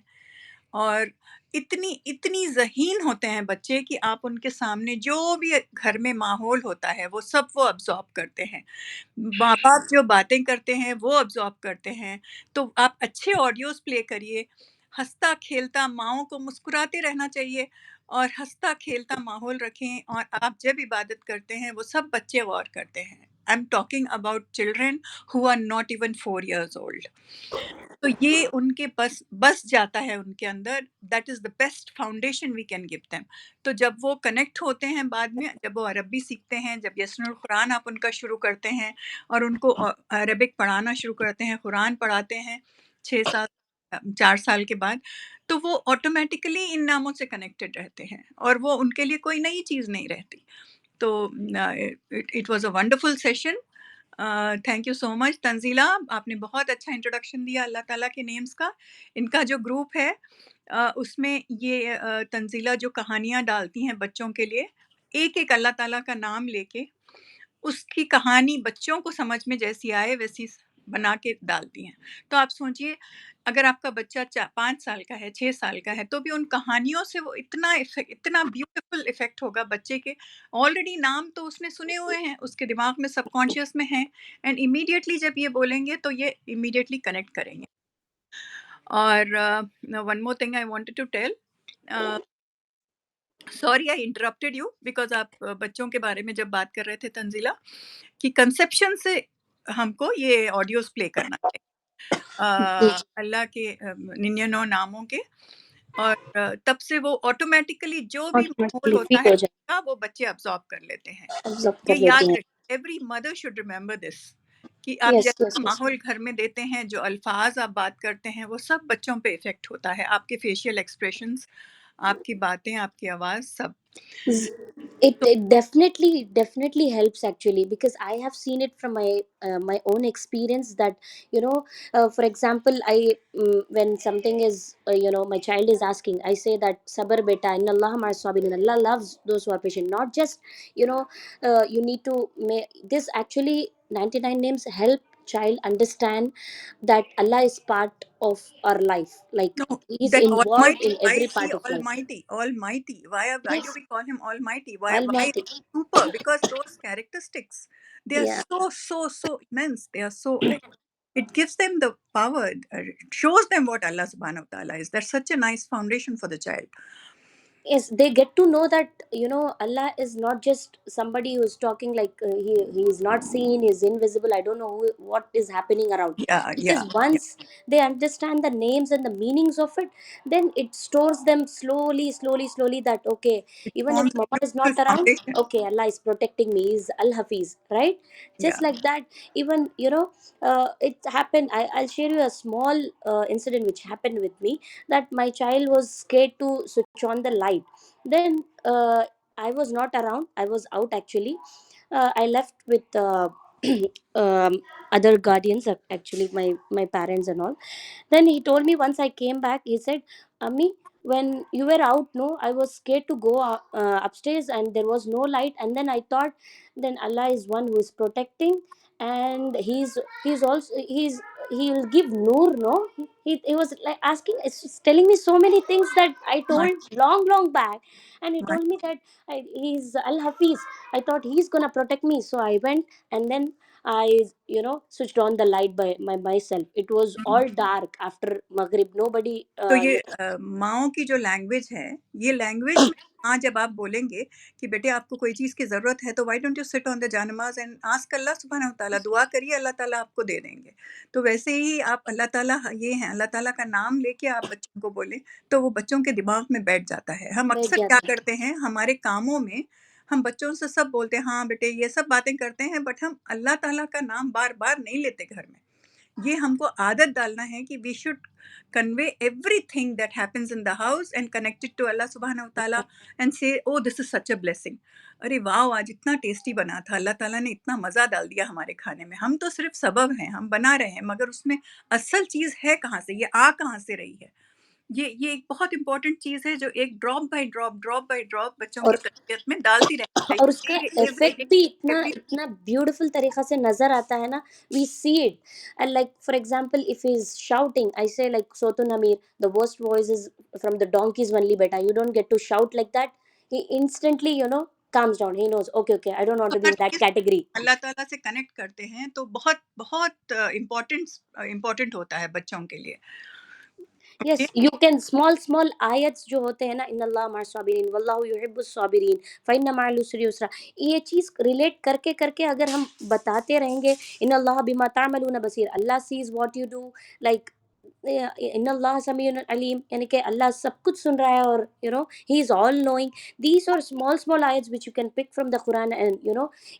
और इतनी ज़हीन होते हैं बच्चे कि आप उनके सामने जो भी घर में माहौल होता है वो सब वो अब्ज़ॉर्ब करते हैं. माँ बाप जो बातें करते हैं वो अब्ज़ॉर्ब करते हैं. तो आप अच्छे ऑडियोज़ प्ले करिए, हँसता खेलता, माँओं को मुस्कुराते रहना चाहिए, और हँसता खेलता माहौल रखें, और आप जब इबादत करते हैं वो सब बच्चे गौर करते हैं. I am talking about children who are not even 4 years old. तो ये उनके बस जाता है उनके अंदर. That is the best foundation we can give them. तो जब वो कनेक्ट होते हैं बाद में, जब वो अरबी सीखते हैं, जब यस्नुल कुरान आप उनका शुरू करते हैं और उनको अरबिक पढ़ाना शुरू करते हैं, कुरान पढ़ाते हैं 4 साल के बाद, तो वो ऑटोमेटिकली इन नामों से कनेक्टेड रहते हैं, और वो उनके लिए कोई नई चीज़ नहीं रहती. तो it was a wonderful session. Thank you so much Tanzila, आपने बहुत अच्छा इंट्रोडक्शन दिया अल्लाह ताला के नेम्स का. इनका जो ग्रुप है उसमें ये तंजीला जो कहानियाँ डालती हैं बच्चों के लिए, एक अल्लाह ताला का नाम लेके उसकी कहानी बच्चों को समझ में जैसी आए वैसी बना के डालती हैं. तो आप सोचिए, अगर आपका बच्चा 5 साल का है, 6 साल का है, तो भी उन कहानियों से वो इतना ब्यूटीफुल इफेक्ट होगा बच्चे के. ऑलरेडी नाम तो उसने सुने हुए हैं, उसके दिमाग में सबकॉन्शियस में है, एंड इमीडिएटली जब ये बोलेंगे तो ये इमीडिएटली कनेक्ट करेंगे. और one more thing I wanted to tell, sorry I interrupted you, because आप बच्चों के बारे में जब बात कर रहे थे तंजीला, कि कंसेप्शन से हमको ये ऑडियोज प्ले करना चाहिए अल्लाह के 99 नामों के, और तब से वो ऑटोमेटिकली जो भी माहौल Automatically होता fit है हो जाए, उसका, वो बच्चे अब्सॉर्ब कर लेते हैं. absorb ये कर लेते याद हैं. रखिए, every mother should remember this, कि आप Yes जैसा माहौल घर में देते हैं, जो अल्फाज आप बात करते हैं, वो सब बच्चों पे इफेक्ट होता है. आपके फेशियल एक्सप्रेशंस, आपकी बातें, आपकी आवाज़ सब। It, तो it definitely helps actually, because I have seen it from my own experience that, for example, when something is, my child is asking, I say that sabar beta inna Allah ma sabirin. Allah loves those who are patient. Not just, you know you need to this actually 99 names help child understand that Allah is part of our life, like no, he is that involved Almighty, in why every is he part of life. Almighty? Almighty. Why do Yes, we call him Almighty? Why Almighty. super? Because those characteristics, they are Yeah. so immense. They are so like, it gives them the power. It shows them what Allah Subhanahu wa Taala is. That's such a nice foundation for the child. Yes, they get to know that, Allah is not just somebody who's talking, like, he is not seen, he's invisible, I don't know what is happening around. Yeah, Because yeah, yeah. once they understand the names and the meanings of it, then it stores them slowly, that okay, It even if forms a mama is not beautiful around, foundation. okay, Allah is protecting me, is Al Hafiz, right? Just Yeah. like that. Even, it happened, I'll share you a small incident which happened with me. That my child was scared to switch on the light. Then, I was not around, I was out actually. I left with um, other guardians, actually my parents and all. Then he told me, once I came back, he said, Ami, when you were out, no, I was scared to go upstairs and there was no light. And then I thought, then Allah is one who is protecting, and he's also he will give noor, no? He was like asking, it's just telling me so many things that I My, told long back. And he my, told me that he's Al Hafiz. I thought he's gonna protect me. So I went, and then I, switched on the light by myself. It was all dark after Maghrib. Nobody, तो ये माँओं की जो language है, ये language में हाँ, जब आप बोलेंगे कि बेटे आपको कोई चीज़ की ज़रूरत है तो why don't you sit on the जानमाज़ एंड आस्क अल्लाह सुब्हानहू व तआला, दुआ करिए, अल्लाह ताला आपको दे देंगे। तो वैसे ही आप अल्लाह ताला ये हैं, अल्लाह ताला का नाम लेके आप बच्चों को बोलें, तो वो बच्चों के दिमाग में बैठ जाता है। हम बैठ अक्सर क्या जाता है। करते हैं, हमारे कामों में हम बच्चों से सब बोलते हैं, हाँ बेटे ये सब बातें करते हैं, बट हम अल्लाह ताला का नाम बार-बार नहीं लेते घर में। ये हमको आदत डालना है कि we should convey everything that happens in the house and connect it to Allah subhanahu wa ta'ala and say, oh, this is such a blessing. अरे वाह, आज इतना टेस्टी बना था, अल्लाह ताला ने इतना मज़ा डाल दिया हमारे खाने में। हम तो सिर्फ सबब हैं, हम बना रहे हैं, मगर उसमें असल चीज़ है कहाँ से, ये आ कहाँ से रही है। ये एक बहुत इम्पोर्टेंट चीज़ है जो एक ड्रॉप बाय ड्रॉप बच्चों की और तरबियत में डालती रहनी और उसका चाहिए। एवरी इफेक्ट डे, भी इतना एवरी इतना ब्यूटीफुल तरीका से नजर आता है ना. We see it. And like for example, if he is shouting, I say like सोतुन अमीर, the worst voice is from the donkeys only, beta, you don't get to shout like that. He instantly, calms down. He knows, okay, okay, I don't want तो to be her in that cheese category. अल्लाह ताला से connect करते हैं तो बहुत बहुत important होता है बच्चों के लिए। Yes, okay, you can small small आयत्स जो होते हैं ना, इन अल्लाह मार साबिरीन वल्लाहु युहिब्बुस साबिरीन फ़इन्ना मअल उस्रि युस्रा, ये चीज़ रिलेट करके करके अगर हम बताते रहेंगे, इन अल्लाह बिमा तामलून बसीर, Allah sees what you do, like इन अल्लाह समीउन अलीम, यानी कि अल्लाह सब कुछ सुन रहा है, और he is all knowing. These are small small आयत्स which you can pick from the Quran, and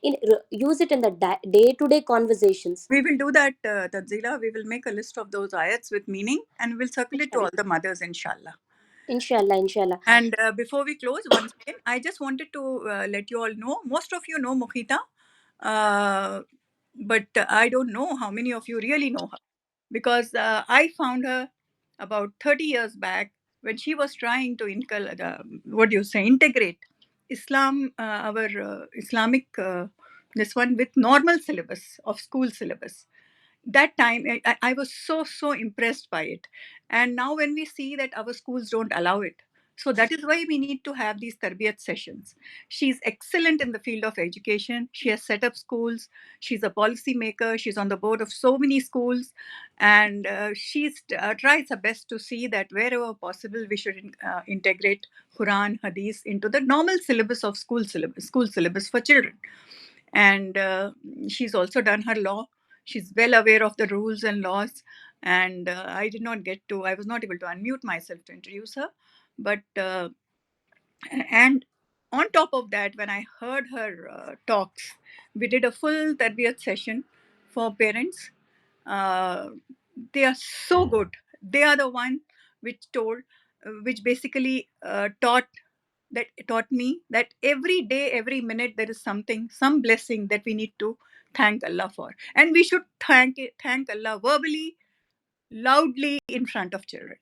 in use it in the day to day conversations. we will do that, Tanzila. We will make a list of those ayats with meaning and we'll circulate to all the mothers, inshallah. इंशाल्लाह इंशाल्लाह. And before we close, once again, I just wanted to let you all know, most of you know Mukhita, but I don't know how many of you really know her, because I found her about 30 years back when she was trying to what do you say, integrate Islam, our Islamic, this one with normal syllabus of school syllabus. That time I was so impressed by it, and now when we see that our schools don't allow it, so that is why we need to have these tarbiyat sessions. She's excellent in the field of education. She has set up schools. She's a policy maker. She's on the board of so many schools, and she's tries her best to see that wherever possible we should integrate Quran, Hadith into the normal syllabus of school syllabus for children. And she's also done her law. She's well aware of the rules and laws, and I was not able to unmute myself to introduce her, but and on top of that, when I heard her talks, we did a full tarbiyat session for parents. uh, they are so good. They are the one which told which basically taught me that every day, every minute, there is something, some blessing that we need to thank Allah for, and we should thank Allah verbally, loudly in front of children.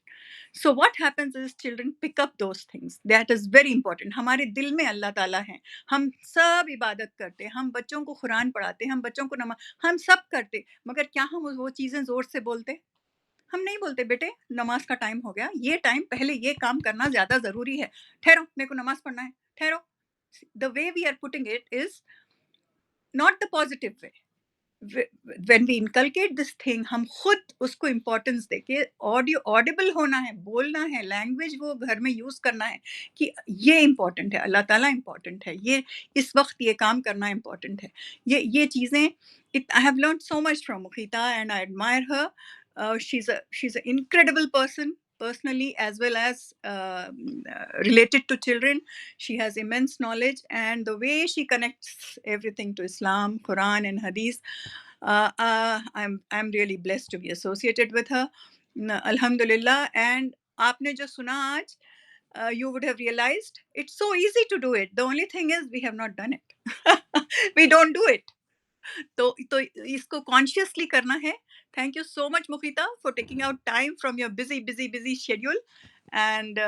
So what happens is children pick up those things. That is very important. हमारे दिल में अल्लाह ताला है, हम सब इबादत करते हैं, हम बच्चों को कुरान पढ़ाते हैं, हम बच्चों को नमाज, हम सब करते, मगर क्या हम वो चीज़ें ज़ोर से बोलते? हम नहीं बोलते, बेटे नमाज का टाइम हो गया, ये टाइम पहले ये काम करना ज़्यादा ज़रूरी है, ठहरो मेरे को नमाज पढ़ना है, ठहरो. The way we are putting it is not the positive way. When we inculcate this thing, हम खुद उसको इम्पोर्टेंस दे के ऑडिबल होना है, बोलना है, लैंग्वेज वो घर में यूज करना है कि ये इम्पोर्टेंट है, अल्लाह ताला इम्पोर्टेंट है, ये इस वक्त ये काम करना इम्पोर्टेंट है. ये चीज़ें, I have learned so much from Mukhita and I admire her. She's an incredible person personally as well as related to children. She has immense knowledge, and the way she connects everything to Islam, Quran, and Hadith, I'm really blessed to be associated with her. Alhamdulillah. And आपने जो सुना आज, you would have realized it's so easy to do it. The only thing is we have not done it. We don't do it. तो इसको consciously करना है. Thank you so much, Mukhita, for taking out time from your busy schedule and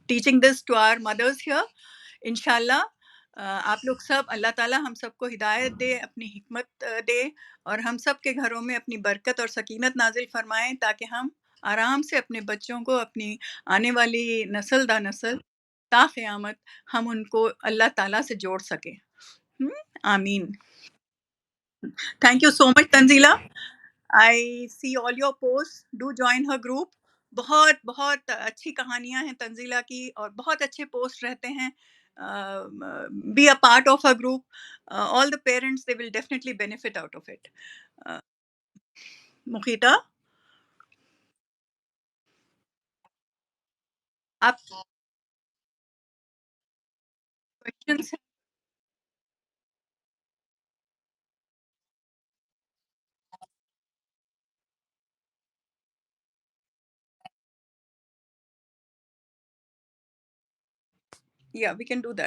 teaching this to our mothers here. इंशाल्लाह आप लोग सब, अल्लाह ताला हम सबको हिदायत दे, अपनी हिकमत दे, और हम सब के घरों में अपनी बरकत और सकीनत नाजिल फरमाएं, ताकि हम आराम से अपने बच्चों को, अपनी आने वाली नस्ल दा नस्ल ता क़यामत हम उनको अल्लाह ताला से जोड़ सकें. आमीन. Thank you so much, Tanzila. I see all your posts. Do join her group. बहुत बहुत अच्छी कहानियां हैं तंजीला की, और बहुत अच्छे पोस्ट रहते हैं. Be a part of her group. All the parents, they will definitely benefit out of it. uh, Mukhita, आप questions? Yeah, we can do that.